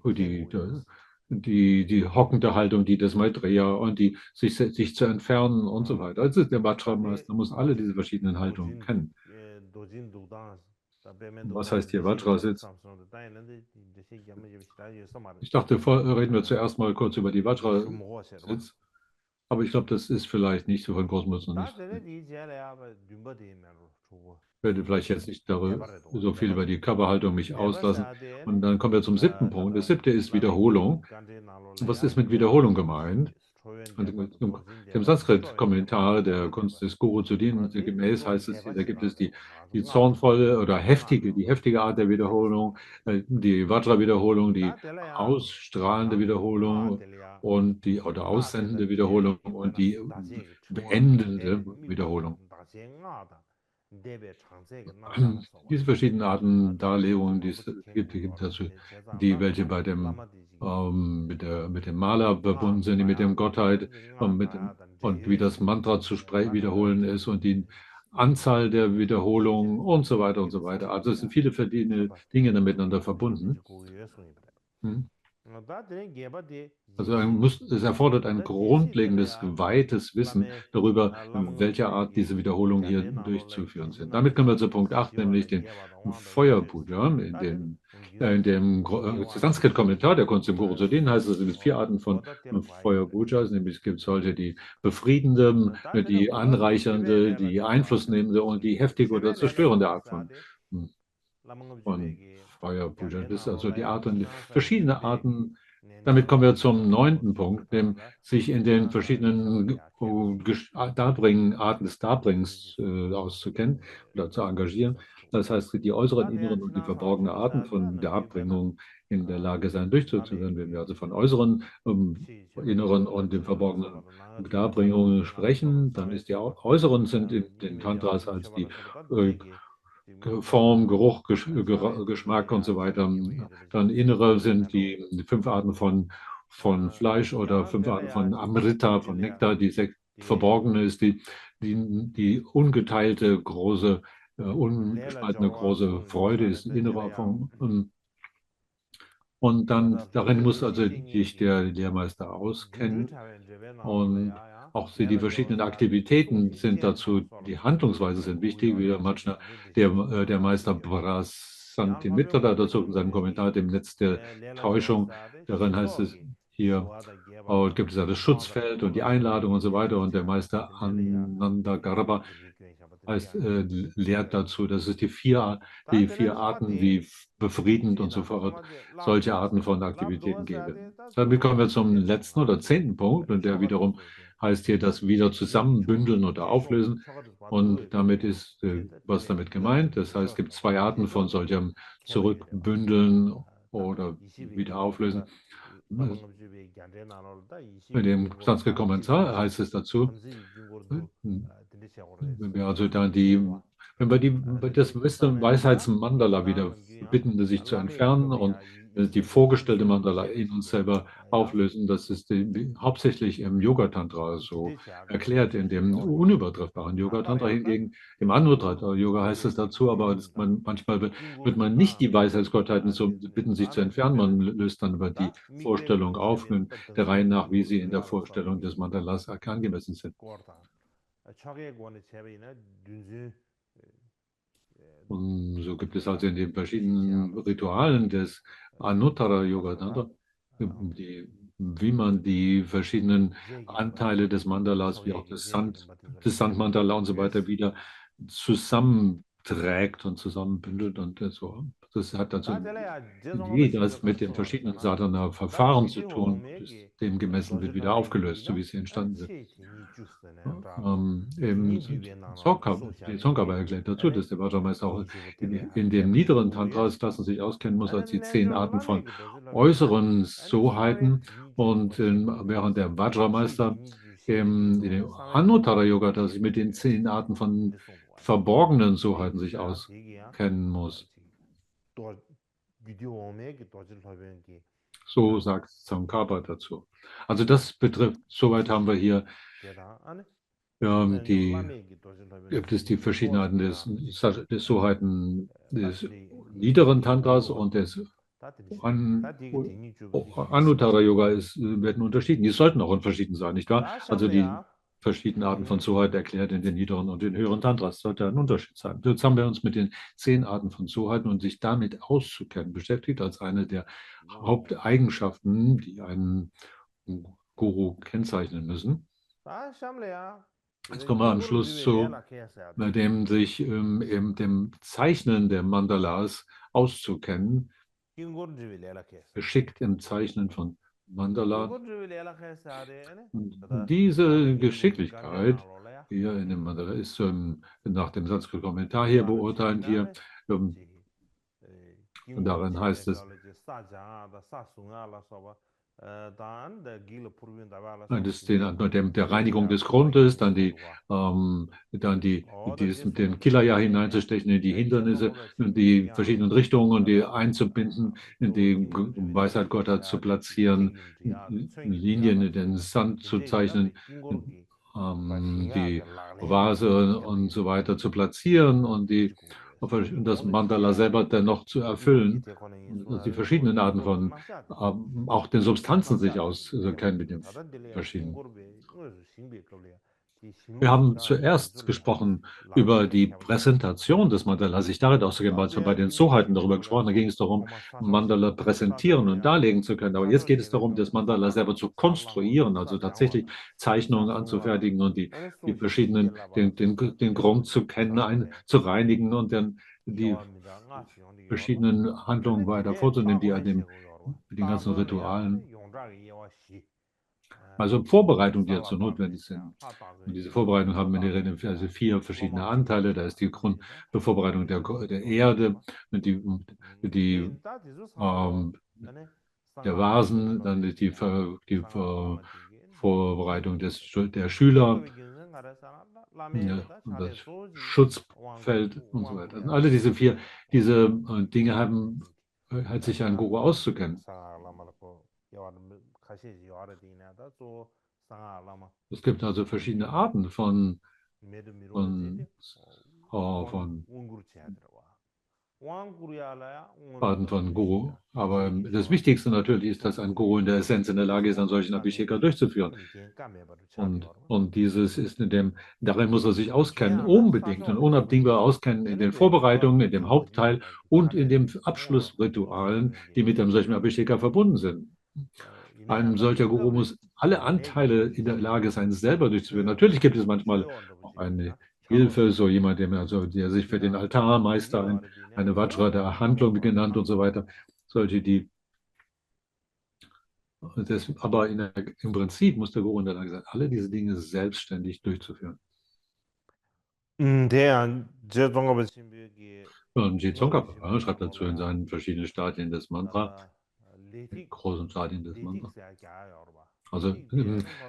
hockende Haltung, die des Maitreya und die sich zu entfernen und so weiter. Also der Vajra-Meister muss alle diese verschiedenen Haltungen kennen. Was heißt hier Vajra-Sitz? Ich dachte, reden wir zuerst mal kurz über die Vajra-Sitz. Aber ich glaube, das ist vielleicht nicht so von großem Nutzen. Ich werde vielleicht jetzt nicht so viel über die Körperhaltung mich auslassen. Und dann kommen wir zum 7. Punkt. Der 7. ist Wiederholung. Was ist mit Wiederholung gemeint? Im Sanskrit-Kommentar der Kunst des Guru zu dienen, gemäß heißt es, da gibt es die zornvolle oder die heftige Art der Wiederholung, die Vajra-Wiederholung, die ausstrahlende Wiederholung oder aussendende Wiederholung und die beendende Wiederholung. Diese verschiedenen Arten Darlegungen, die es gibt dazu, welche mit dem Maler verbunden sind, die mit dem Gottheit und wie das Mantra zu wiederholen ist und die Anzahl der Wiederholungen und so weiter und so weiter. Also es sind viele verschiedene Dinge miteinander verbunden. Also es erfordert ein grundlegendes, weites Wissen darüber, in welcher Art diese Wiederholungen hier durchzuführen sind. Damit kommen wir zu Punkt 8, nämlich den Feuerpuja. In dem Sanskrit-Kommentar der Kunst im Guru zu denen heißt es, es gibt 4 Arten von Feuerpujas, nämlich es gibt solche, die befriedende, die anreichernde, die einflussnehmende und die heftige oder zerstörende Art von Feuerpuja. Das ist also die verschiedene Arten. Damit kommen wir zum 9. Punkt, dem sich in den verschiedenen Arten des Darbringens auszukennen oder zu engagieren. Das heißt, die äußeren, inneren und die verborgenen Arten von Darbringung in der Lage sein, durchzuführen. Wenn wir also von äußeren, inneren und den verborgenen Darbringungen sprechen, dann ist die äußeren sind in den Tantras als die Form, Geruch, Geschmack und so weiter. Dann innere sind die 5 Arten von von Fleisch oder 5 Arten von Amrita, von Nektar, die verborgene ist, die ungeteilte große, ungespaltene große Freude ist die innere Erfahrung. Und dann darin muss also sich der Lehrmeister auskennen und auch die verschiedenen Aktivitäten sind dazu, die Handlungsweise sind wichtig, wie der Matschner, der Meister Brasantimitra dazu in seinem Kommentar, dem Netz der Täuschung, darin heißt es hier, gibt es ja das Schutzfeld und die Einladung und so weiter und der Meister Ananda Garba heißt, lehrt dazu, dass es die vier Arten wie befriedend und so fort, solche Arten von Aktivitäten gäbe. Damit kommen wir zum letzten oder 10. Punkt und der wiederum heißt hier das wieder zusammenbündeln oder auflösen. Und damit ist, was damit gemeint? Das heißt, es gibt 2 Arten von solchem Zurückbündeln oder wieder auflösen. In dem Sanskrit-Kommentar heißt es dazu, wenn wir also dann wenn wir das Weisheitsmandala wieder bitten, sich zu entfernen und die vorgestellte Mandala in uns selber auflösen, das ist hauptsächlich im Yoga-Tantra so erklärt. In dem unübertreffbaren Yoga-Tantra hingegen, im Anuttara-Yoga heißt es dazu, aber manchmal wird man nicht die Weisheitsgottheiten so bitten, sich zu entfernen. Man löst dann über die Vorstellung auf, der Reihe nach, wie sie in der Vorstellung des Mandalas angemessen sind. Und so gibt es also in den verschiedenen Ritualen des Anuttara Yoga Tantra, wie man die verschiedenen Anteile des Mandalas, wie auch des Sandmandala und so weiter wieder zusammenträgt und zusammenbündelt und so. Das hat also das mit den verschiedenen Sadhana-Verfahren zu tun und ist dem gemessen wird wieder aufgelöst, so wie sie entstanden sind. Im die Songkaba erklärt dazu, dass der Vajrameister auch in dem niederen Tantras Klassen sich auskennen muss als die 10 Arten von äußeren Soheiten und während der Vajrameister in dem Anuttara Yoga, dass sich mit den 10 Arten von verborgenen Soheiten sich auskennen muss. So sagt Tsongkhapa dazu. Also das betrifft, soweit haben wir hier die gibt es die Verschiedenheiten des Soheiten des niederen Tantras und des Anuttara Yoga werden unterschieden. Die sollten auch unterschieden sein, nicht wahr? Also die verschiedenen Arten von Soheit erklärt in den niederen und den höheren Tantras sollte ein Unterschied sein. Jetzt haben wir uns mit den 10 Arten von Soheiten und sich damit auszukennen beschäftigt als eine der Haupteigenschaften, die einen Guru kennzeichnen müssen. Jetzt kommen wir am Schluss zu dem sich dem Zeichnen der Mandalas auszukennen, geschickt im Zeichnen von Mandala. Und diese Geschicklichkeit hier in dem Mandala ist nach dem Sanskrit-Kommentar hier beurteilt hier. Und darin heißt es, der Reinigung des Grundes, dann den Killer ja hineinzustechen in die Hindernisse, in die verschiedenen Richtungen und die einzubinden, in die Weisheit Gottes zu platzieren, Linien in den Sand zu zeichnen, die Vase und so weiter zu platzieren und das Mandala selber dennoch zu erfüllen. Die verschiedenen Arten von auch den Substanzen sich auskennen mit den verschiedenen. Wir haben zuerst gesprochen über die Präsentation des Mandala, sich darin auszukennen, als wir bei den Soheiten darüber gesprochen haben. Da ging es darum, Mandala präsentieren und darlegen zu können. Aber jetzt geht es darum, das Mandala selber zu konstruieren, also tatsächlich Zeichnungen anzufertigen und die verschiedenen, den Grund zu kennen, zu reinigen und dann die verschiedenen Handlungen weiter vorzunehmen, die mit den ganzen Ritualen, also Vorbereitungen, die dazu notwendig sind. Und diese Vorbereitung haben in der Regel also 4 verschiedene Anteile. Da ist die Vorbereitung der Erde, der Vasen, dann ist die Vorbereitung der Schüler, und das Schutzfeld und so weiter. Und alle diese Dinge hat sich ein Guru auszukennen. Es gibt also verschiedene Arten von, von Arten von Guru. Aber das Wichtigste natürlich ist, dass ein Guru in der Essenz in der Lage ist, einen solchen Abhisheka durchzuführen. Und dieses ist darin muss er sich auskennen, unbedingt und unabdingbar auskennen in den Vorbereitungen, in dem Hauptteil und in den Abschlussritualen, die mit einem solchen Abhisheka verbunden sind. Ein solcher Guru muss alle Anteile in der Lage sein, selber durchzuführen. Natürlich gibt es manchmal auch eine Hilfe, so jemand, der sich für den Altarmeister eine Vajra der Handlung genannt und so weiter. Solche, aber im Prinzip muss der Guru in der Lage sein, alle diese Dinge selbstständig durchzuführen. Und Je Tsongkhapa schreibt dazu in seinen verschiedenen Stadien des Mantra, großen Stadien des Mantra. Also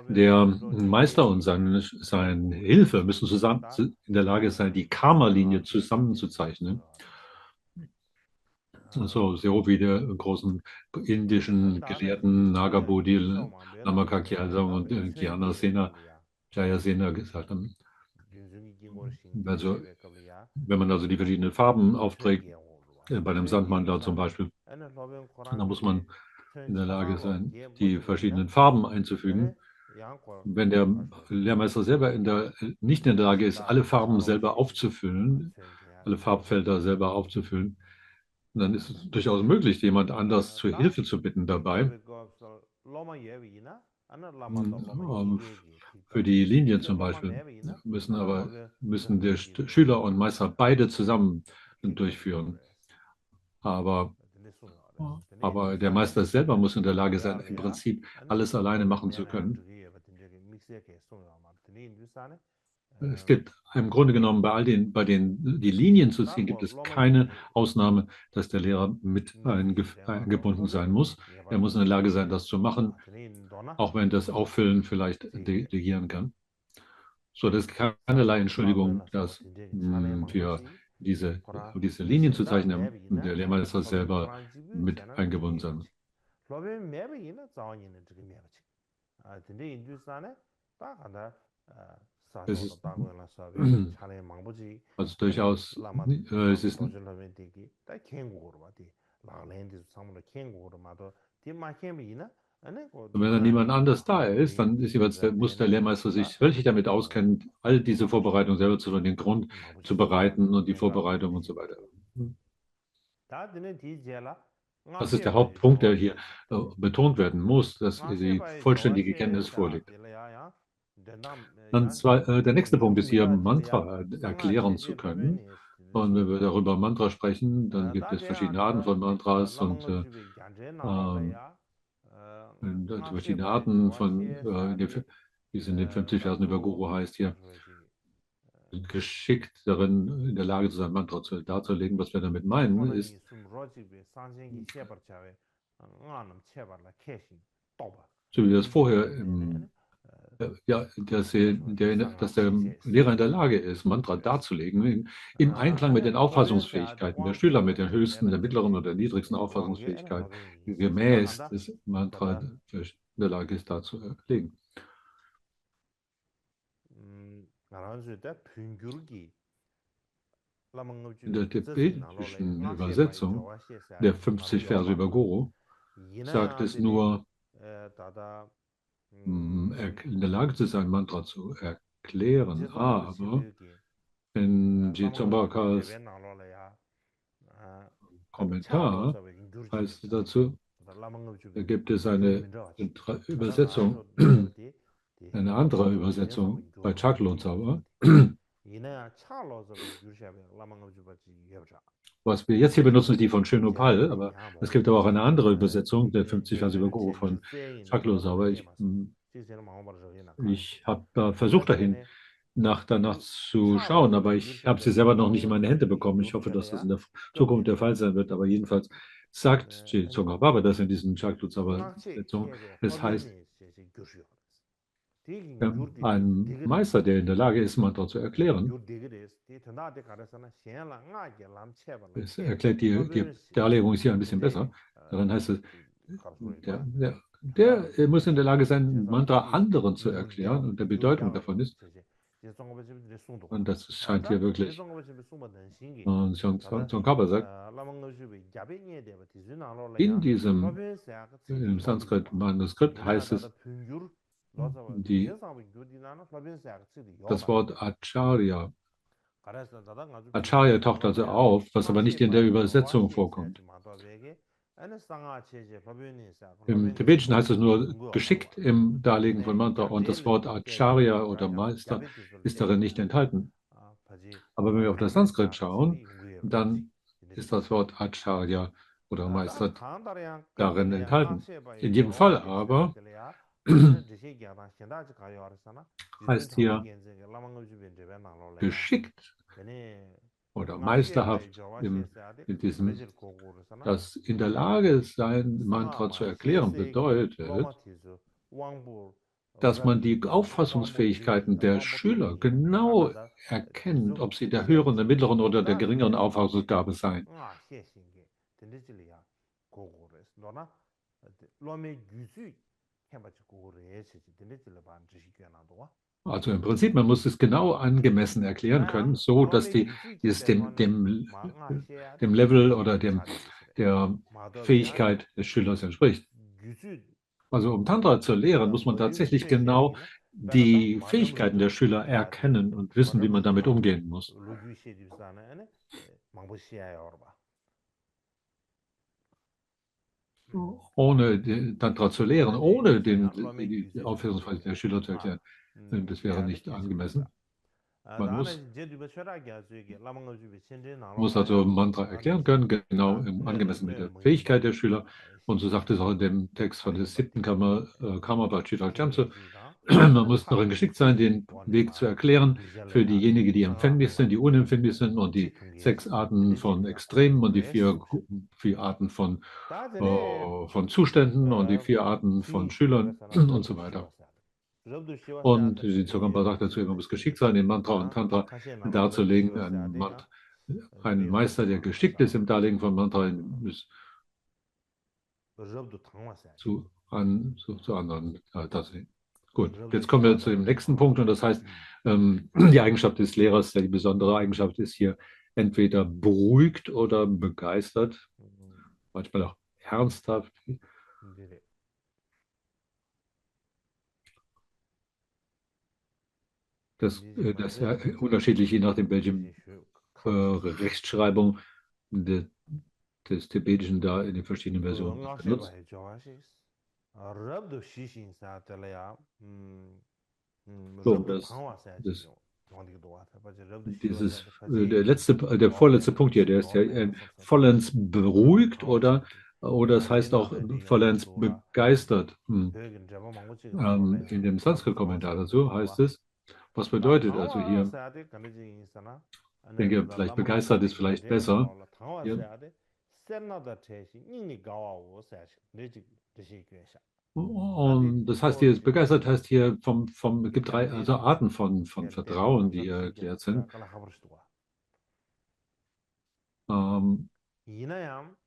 der Meister und seine Hilfe müssen zusammen in der Lage sein, die Karma-Linie zusammenzuzeichnen. So wie der großen indischen Gelehrten Nagabodhi, Namaka Kyalsang und Gyana Sena, Jayasena gesagt haben. Also, wenn man also die verschiedenen Farben aufträgt, bei einem Sandmantel zum Beispiel, dann muss man in der Lage sein, die verschiedenen Farben einzufügen. Wenn der Lehrmeister selber nicht in der Lage ist, alle Farben selber aufzufüllen, alle Farbfelder selber aufzufüllen, dann ist es durchaus möglich, jemand anders zur Hilfe zu bitten dabei. Für die Linien zum Beispiel müssen der Schüler und Meister beide zusammen durchführen. Aber der Meister selber muss in der Lage sein, im Prinzip alles alleine machen zu können. Es gibt im Grunde genommen die Linien zu ziehen, gibt es keine Ausnahme, dass der Lehrer mit eingebunden sein muss. Er muss in der Lage sein, das zu machen, auch wenn das Auffüllen vielleicht delegieren kann. So, das ist keinerlei Entschuldigung, dass für diese Linien zu zeichnen, der Lehrmeister selber mit eingebunden sein muss. Es ist also durchaus, es ist, wenn dann niemand anders da ist, dann muss der Lehrmeister sich wirklich damit auskennen, all diese Vorbereitungen selber zu tun, den Grund zu bereiten und die Vorbereitung und so weiter. Das ist der Hauptpunkt, der hier betont werden muss, dass die vollständige Kenntnis vorliegt. Dann der nächste Punkt ist hier, Mantra erklären zu können. Und wenn wir darüber Mantra sprechen, dann gibt es verschiedene Arten von Mantras und verschiedene Arten wie es in den 50 Versen über Guru heißt hier, sind geschickt darin, in der Lage zu sein, Mantra darzulegen. Was wir damit meinen, ist, so wie wir das vorher dass der Lehrer in der Lage ist, Mantra darzulegen, im Einklang mit den Auffassungsfähigkeiten der Schüler, mit den höchsten, der mittleren oder der niedrigsten Auffassungsfähigkeit, gemäß des Mantra in der Lage ist, darzulegen. In der tibetischen Übersetzung der 50 Verse über Guru sagt es nur, in der Lage zu sein, Mantra zu erklären, aber in Je Tsongkhapas Kommentar heißt es dazu, da gibt es eine Übersetzung, eine andere Übersetzung bei Chaklotsava. Was wir jetzt hier benutzen, ist die von Schönopal, aber es gibt aber auch eine andere Übersetzung, der 50 Verse über Guru von Chaklotsava. Ich habe versucht, danach zu schauen, aber ich habe sie selber noch nicht in meine Hände bekommen. Ich hoffe, dass das in der Zukunft der Fall sein wird, aber jedenfalls sagt Je Tsongkhapa das in diesen Chaklotsava-Übersetzungen. Es heißt, ein Meister, der in der Lage ist, Mantra zu erklären, es erklärt die Darlegung ist hier ein bisschen besser. Darin heißt es, der muss in der Lage sein, Mantra anderen zu erklären und der Bedeutung davon ist. Und das scheint hier wirklich, Tsongkhapa sagt, in diesem im Sanskrit-Manuskript heißt es, die, das Wort Acharya. Acharya taucht also auf, was aber nicht in der Übersetzung vorkommt. Im Tibetischen heißt es nur geschickt im Darlegen von Mantra und das Wort Acharya oder Meister ist darin nicht enthalten. Aber wenn wir auf das Sanskrit schauen, dann ist das Wort Acharya oder Meister darin enthalten. In jedem Fall aber heißt hier geschickt oder meisterhaft in diesem, das in der Lage sein, Mantra zu erklären, bedeutet, dass man die Auffassungsfähigkeiten der Schüler genau erkennt, ob sie der höheren, der mittleren oder der geringeren Auffassungsgabe seien. Also im Prinzip, man muss es genau angemessen erklären können, so dass es dem Level oder der Fähigkeit des Schülers entspricht. Also um Tantra zu lehren, muss man tatsächlich genau die Fähigkeiten der Schüler erkennen und wissen, wie man damit umgehen muss. Ohne Tantra zu lehren, ohne die Auffassungsweise der Schüler zu erklären, das wäre nicht angemessen. Man muss also Mantra erklären können, genau angemessen mit der Fähigkeit der Schüler. Und so sagt es auch in dem Text von der 7. Kammer bei Chitrakchamsu, man muss darin geschickt sein, den Weg zu erklären für diejenigen, die empfänglich sind, die unempfänglich sind und die 6 Arten von Extremen und die 4 Arten von Zuständen und die 4 Arten von Schülern und so weiter. Und die Tsongkhapa sagt dazu, man muss geschickt sein, den Mantra und Tantra darzulegen. Ein Meister, der geschickt ist im Darlegen von Mantra, ist zu anderen darzulegen. Gut, jetzt kommen wir zu dem nächsten Punkt und das heißt, die Eigenschaft des Lehrers, die besondere Eigenschaft ist hier entweder beruhigt oder begeistert, manchmal auch ernsthaft. Das ist ja unterschiedlich, je nachdem, welche Rechtschreibung des Tibetischen da in den verschiedenen Versionen benutzt. So, der vorletzte Punkt hier, der ist ja vollends beruhigt oder es heißt auch vollends begeistert. In dem Sanskrit-Kommentar dazu heißt es, was bedeutet also hier, ich denke, vielleicht begeistert ist vielleicht besser. Hier. Und das heißt hier, begeistert heißt hier es gibt 3 Arten von Vertrauen, die hier erklärt sind.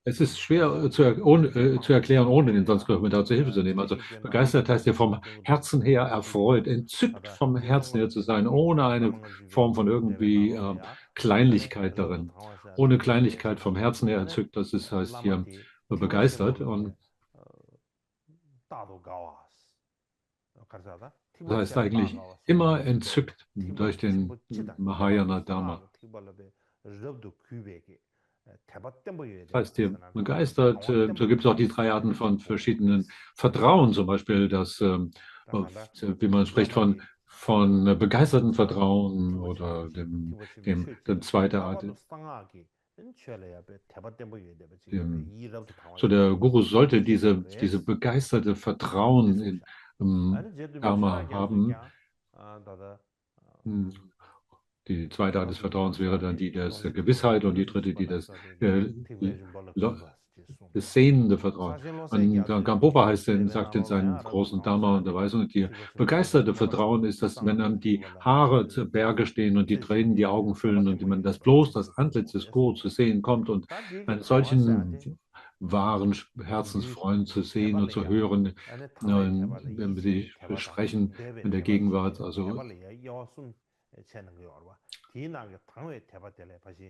Es ist schwer zu erklären, ohne den Sanskrit-Kommentar zur Hilfe zu nehmen. Also begeistert heißt ja vom Herzen her erfreut, entzückt vom Herzen her zu sein, ohne eine Form von irgendwie Kleinlichkeit darin. Ohne Kleinlichkeit vom Herzen her entzückt, heißt hier begeistert. Und das heißt eigentlich immer entzückt durch den Mahayana Dharma. Das heißt hier begeistert, so gibt es auch die 3 Arten von verschiedenen Vertrauen, zum Beispiel wie man spricht von begeisterten Vertrauen oder dem zweite Art. So der Guru sollte diese begeisterte Vertrauen in Dharma haben. Die zweite Art des Vertrauens wäre dann die der Gewissheit und die dritte die des sehnende Vertrauen. Und Gampopa sagt in seinen großen Dharma-Unterweisungen, die begeisterte Vertrauen ist, dass wenn dann die Haare zu Berge stehen und die Tränen die Augen füllen und man das Antlitz des Guru zu sehen kommt und einen solchen wahren Herzensfreund zu sehen und zu hören, wenn wir sie sprechen in der Gegenwart. Also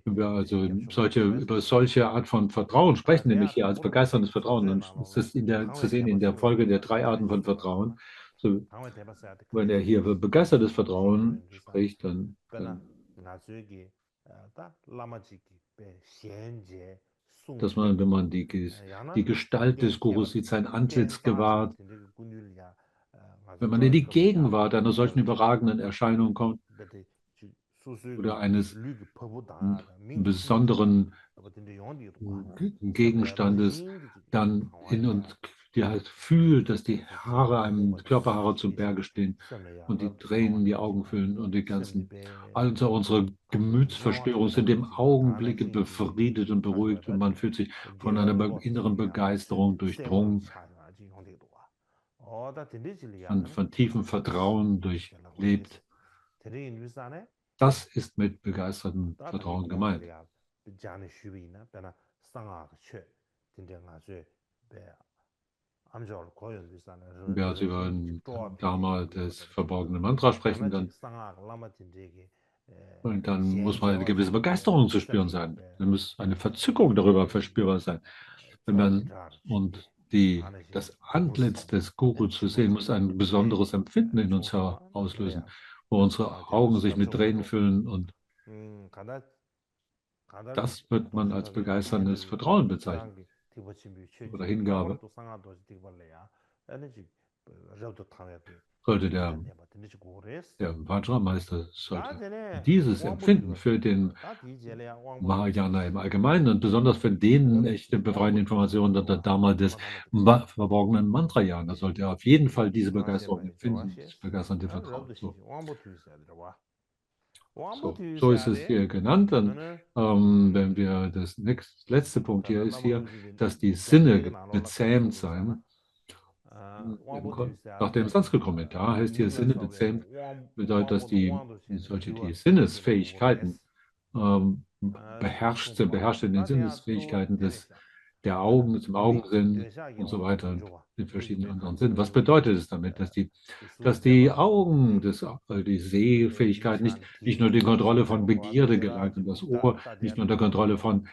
über solche Art von Vertrauen sprechen, nämlich hier als begeisterndes Vertrauen. Dann ist das zu sehen in der Folge der drei Arten von Vertrauen. So, wenn er hier über begeistertes Vertrauen spricht, dann dass man, wenn man die Gestalt des Gurus sieht, sein Antlitz gewahrt, wenn man in die Gegenwart einer solchen überragenden Erscheinung kommt oder eines besonderen Gegenstandes, dann in uns die halt fühlt, dass die Haare einem Körperhaare zum Berge stehen und die Tränen die Augen füllen und also unsere Gemütsverstörungen sind im Augenblicke befriedet und beruhigt und man fühlt sich von einer inneren Begeisterung durchdrungen, von tiefem Vertrauen durchlebt. Das ist mit begeistertem Vertrauen gemeint. Wenn wir also über ein Dharma des verborgenen Mantra sprechen, dann muss mal eine gewisse Begeisterung zu spüren sein. Dann muss eine Verzückung darüber verspürbar sein. Das Antlitz des Guru zu sehen, muss ein besonderes Empfinden in uns auslösen, wo unsere Augen sich mit Tränen füllen und das wird man als begeisterndes Vertrauen bezeichnen oder Hingabe. Sollte der Vajrameister sollte dieses Empfinden für den Mahayana im Allgemeinen und besonders für den echte befreiende Informationen der Dharma des verborgenen Mantrayana, sollte er auf jeden Fall diese Begeisterung empfinden, das begeisternde Vertrauen. So ist es hier genannt. Wenn wir das letzte Punkt hier ist hier, dass die Sinne bezähmt seien. Nach dem Sanskrit-Kommentar heißt hier Sinne bezähmt, bedeutet, dass die Sinnesfähigkeiten beherrscht in den Sinnesfähigkeiten der Augen, zum Augensinn und so weiter und den verschiedenen anderen Sinnen. Was bedeutet es damit, dass die Augen, die Sehfähigkeit nicht nur die Kontrolle von Begierde gelangt und das Ohr nicht nur unter Kontrolle von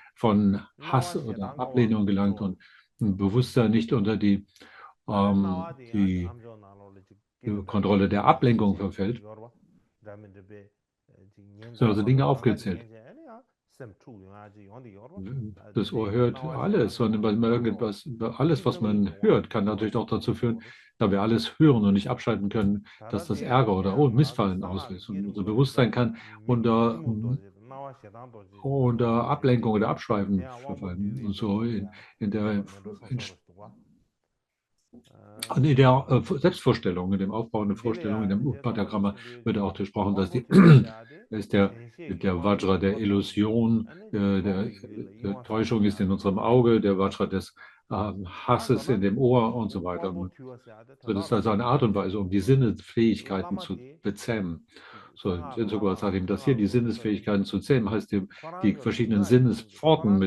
Hass oder Ablehnung gelangt und ein Bewusstsein nicht unter die Kontrolle der Ablenkung verfällt, sind also Dinge aufgezählt. Das Ohr hört alles, alles, was man hört, kann natürlich auch dazu führen, da wir alles hören und nicht abschalten können, dass das Ärger oder Missfallen auslöst. Und unser Bewusstsein kann unter Ablenkung oder Abschweifen verfallen. Und so in der Selbstvorstellung, in dem aufbauenden Vorstellung, in dem Upadagramma wird auch gesprochen, dass der Vajra der Illusion, der Täuschung ist in unserem Auge, der Vajra des Hasses in dem Ohr und so weiter. So, das ist also eine Art und Weise, um die Sinnesfähigkeiten zu bezähmen. So, sogar sagt ihm, dass hier die Sinnesfähigkeiten zu zähmen, heißt die verschiedenen Sinnespforten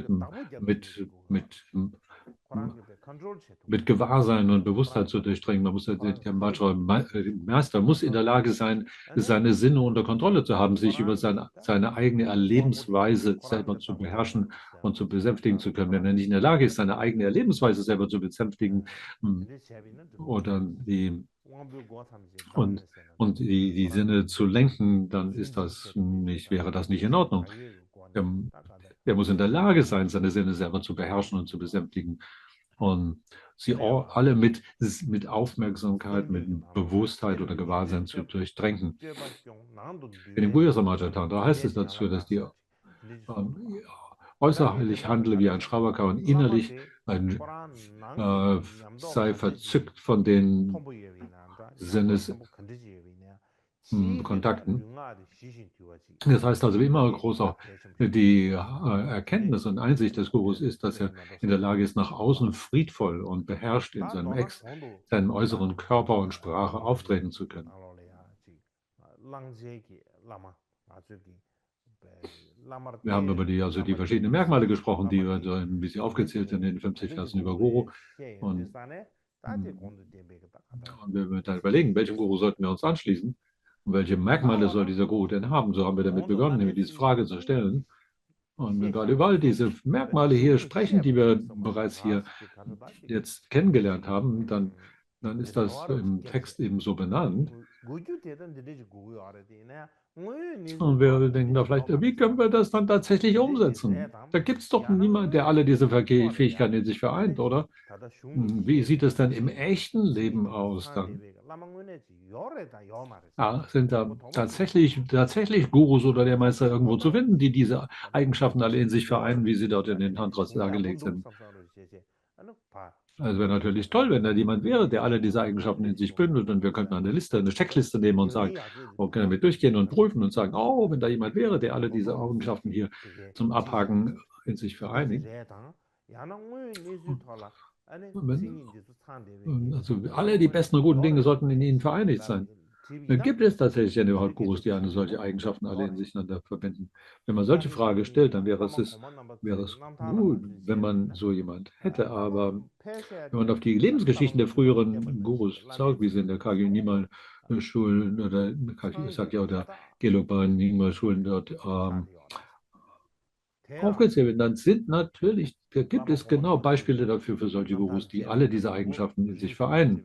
mit Gewahrsein und Bewusstheit zu durchdringen. Der Meister muss in der Lage sein, seine Sinne unter Kontrolle zu haben, sich über seine eigene Erlebensweise selber zu beherrschen und zu besänftigen zu können. Wenn er nicht in der Lage ist, seine eigene Erlebensweise selber zu besänftigen oder die Sinne zu lenken, dann wäre das nicht in Ordnung. Er muss in der Lage sein, seine Sinne selber zu beherrschen und zu besänftigen. Und sie alle mit Aufmerksamkeit, mit Bewusstheit oder Gewahrsein zu durchdrängen. In dem Guhya-Samajata heißt es dazu, dass die äußerlich handle wie ein Schravaka und innerlich sei verzückt von den Sinneskontakten. Das heißt also, wie immer groß die Erkenntnis und Einsicht des Gurus ist, dass er in der Lage ist, nach außen friedvoll und beherrscht in seinem äußeren Körper und Sprache auftreten zu können. Wir haben über die verschiedenen Merkmale gesprochen, wie sie aufgezählt sind in den 50 Versen über Guru. Und, und wir müssen dann überlegen, welchem Guru sollten wir uns anschließen und welche Merkmale soll dieser Guru denn haben. So haben wir damit begonnen, nämlich diese Frage zu stellen. Und wenn wir über all diese Merkmale hier sprechen, die wir bereits hier jetzt kennengelernt haben, dann ist das im Text eben so benannt. Und wir denken da vielleicht, wie können wir das dann tatsächlich umsetzen? Da gibt es doch niemanden, der alle diese Fähigkeiten in sich vereint, oder? Wie sieht es denn im echten Leben aus dann? Ja, sind da tatsächlich Gurus oder der Meister irgendwo zu finden, die diese Eigenschaften alle in sich vereinen, wie sie dort in den Tantras dargelegt sind? Also wäre natürlich toll, wenn da jemand wäre, der alle diese Eigenschaften in sich bündelt und wir könnten eine Checkliste nehmen und sagen, können damit durchgehen und prüfen und sagen, oh, wenn da jemand wäre, der alle diese Eigenschaften hier zum Abhaken in sich vereinigt. Also alle die besten und guten Dinge sollten in ihnen vereinigt sein. Gibt es tatsächlich denn überhaupt Gurus, die eine solche Eigenschaften alle in sich einander verbinden? Wenn man solche Frage stellt, dann wäre es gut, wenn man so jemand hätte. Aber wenn man auf die Lebensgeschichten der früheren Gurus schaut, wie sie in der KG Nima-Schulen oder ich sag ja, oder Gelugban Nima-Schulen dort aufgezählt werden, dann sind natürlich, da gibt es genau Beispiele dafür für solche Gurus, die alle diese Eigenschaften in sich vereinen.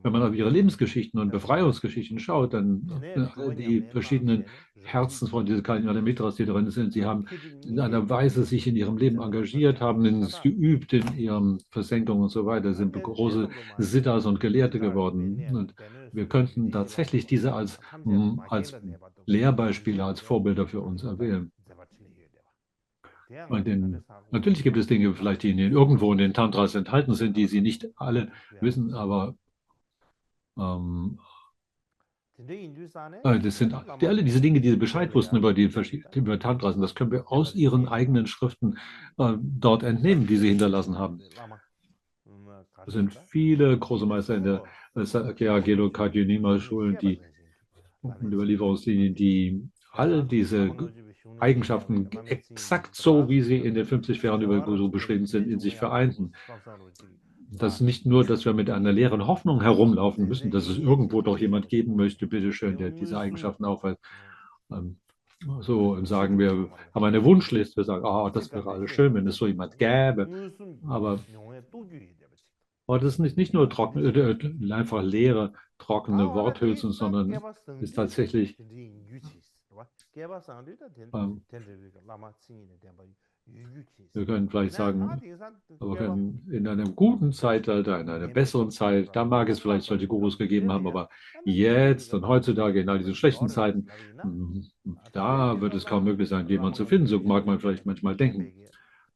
Wenn man auf ihre Lebensgeschichten und Befreiungsgeschichten schaut, dann alle die verschiedenen Herzensfreunde, diese Kalinia Mitras, die drin sind, sie haben in einer Weise sich in ihrem Leben engagiert, haben es geübt in ihren Versenkungen und so weiter, sind große Siddhas und Gelehrte geworden. Und wir könnten tatsächlich diese als Lehrbeispiele, als Vorbilder für uns erwählen. Natürlich gibt es Dinge, vielleicht die irgendwo in den Tantras enthalten sind, die Sie nicht alle wissen, aber das sind alle diese Dinge, die Sie Bescheid wussten über Tantras, und das können wir aus Ihren eigenen Schriften dort entnehmen, die Sie hinterlassen haben. Es sind viele große Meister in der Sakya Gelo Kagyunima Schulen, die Überlieferungslinien, die all diese Eigenschaften exakt so, wie sie in den 50 Jahren über Guru beschrieben sind, in sich vereinten. Das ist nicht nur, dass wir mit einer leeren Hoffnung herumlaufen müssen, dass es irgendwo doch jemand geben möchte, bitteschön, der diese Eigenschaften aufweist. So sagen wir, haben eine Wunschliste, wir sagen, oh, das wäre alles schön, wenn es so jemand gäbe. Aber das ist nicht nur einfach leere, trockene Worthülsen, sondern ist tatsächlich wir können vielleicht sagen, aber in einem guten Zeitalter, in einer besseren Zeit, da mag es vielleicht solche Gurus gegeben haben, aber jetzt und heutzutage in all diesen schlechten Zeiten, da wird es kaum möglich sein, jemanden zu finden, so mag man vielleicht manchmal denken.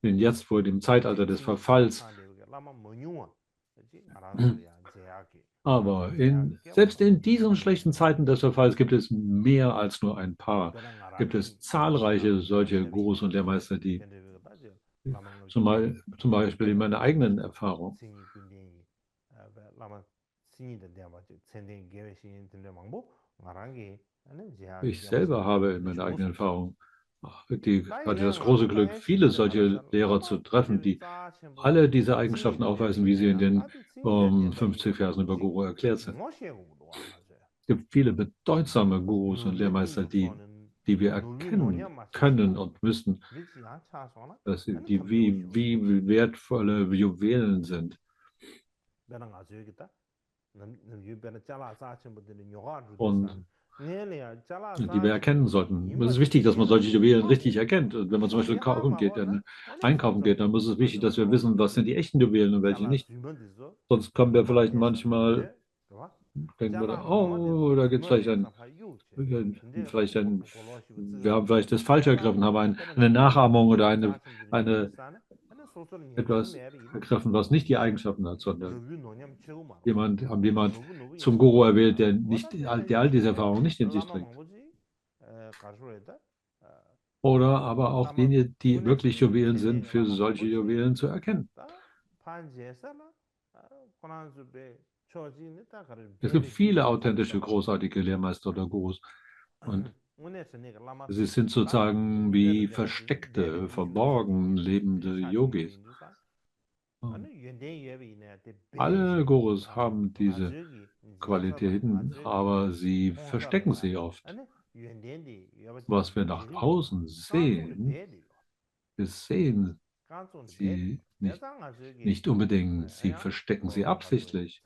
Denn jetzt vor dem Zeitalter des Verfalls, aber selbst in diesen schlechten Zeiten des Verfalls gibt es mehr als nur ein paar. Gibt es zahlreiche solche Gurus und Lehrmeister, die zum Beispiel in meiner eigenen Erfahrung. Ich selber habe in meiner eigenen Erfahrung hatte das große Glück, viele solche Lehrer zu treffen, die alle diese Eigenschaften aufweisen, wie sie in den 50 Versen über Guru erklärt sind. Es gibt viele bedeutsame Gurus und Lehrmeister, die wir erkennen können und müssen, dass sie wie wertvolle Juwelen sind. Und die wir erkennen sollten. Es ist wichtig, dass man solche Juwelen richtig erkennt. Und wenn man zum Beispiel einkaufen geht, dann ist es wichtig, dass wir wissen, was sind die echten Juwelen und welche nicht. Sonst kommen wir vielleicht manchmal, denken wir, oh, da gibt es wir haben vielleicht das falsch ergriffen, haben eine Nachahmung oder etwas ergriffen, was nicht die Eigenschaften hat, sondern haben jemand zum Guru erwählt, der all diese Erfahrungen nicht in sich trägt. Oder aber auch Dinge, die wirklich Juwelen sind, für solche Juwelen zu erkennen. Es gibt viele authentische, großartige Lehrmeister oder Gurus. Und Sie sind sozusagen wie versteckte, verborgen lebende Yogis. Und alle Gurus haben diese Qualitäten, aber sie verstecken sie oft. Was wir nach außen sehen, wir sehen sie nicht unbedingt, sie verstecken sie absichtlich.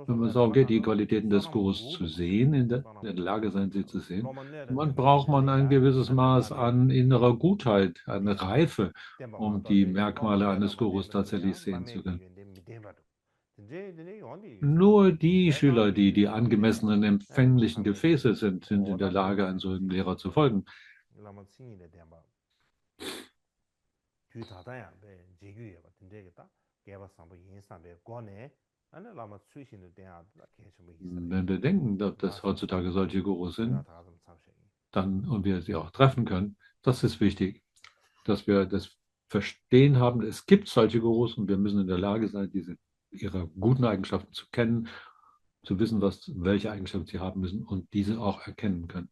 Wenn es darum geht, die Qualitäten des Gurus zu sehen, in der Lage sein, sie zu sehen, man braucht man ein gewisses Maß an innerer Gutheit, eine Reife, um die Merkmale eines Gurus tatsächlich sehen zu können. Nur die Schüler, die die angemessenen empfänglichen Gefäße sind, sind in der Lage, einem solchen Lehrer zu folgen. Wenn wir denken, dass heutzutage solche Gurus sind, dann und wir sie auch treffen können, das ist wichtig, dass wir das Verstehen haben, es gibt solche Gurus und wir müssen in der Lage sein, ihre guten Eigenschaften zu kennen, zu wissen, welche Eigenschaften sie haben müssen und diese auch erkennen können.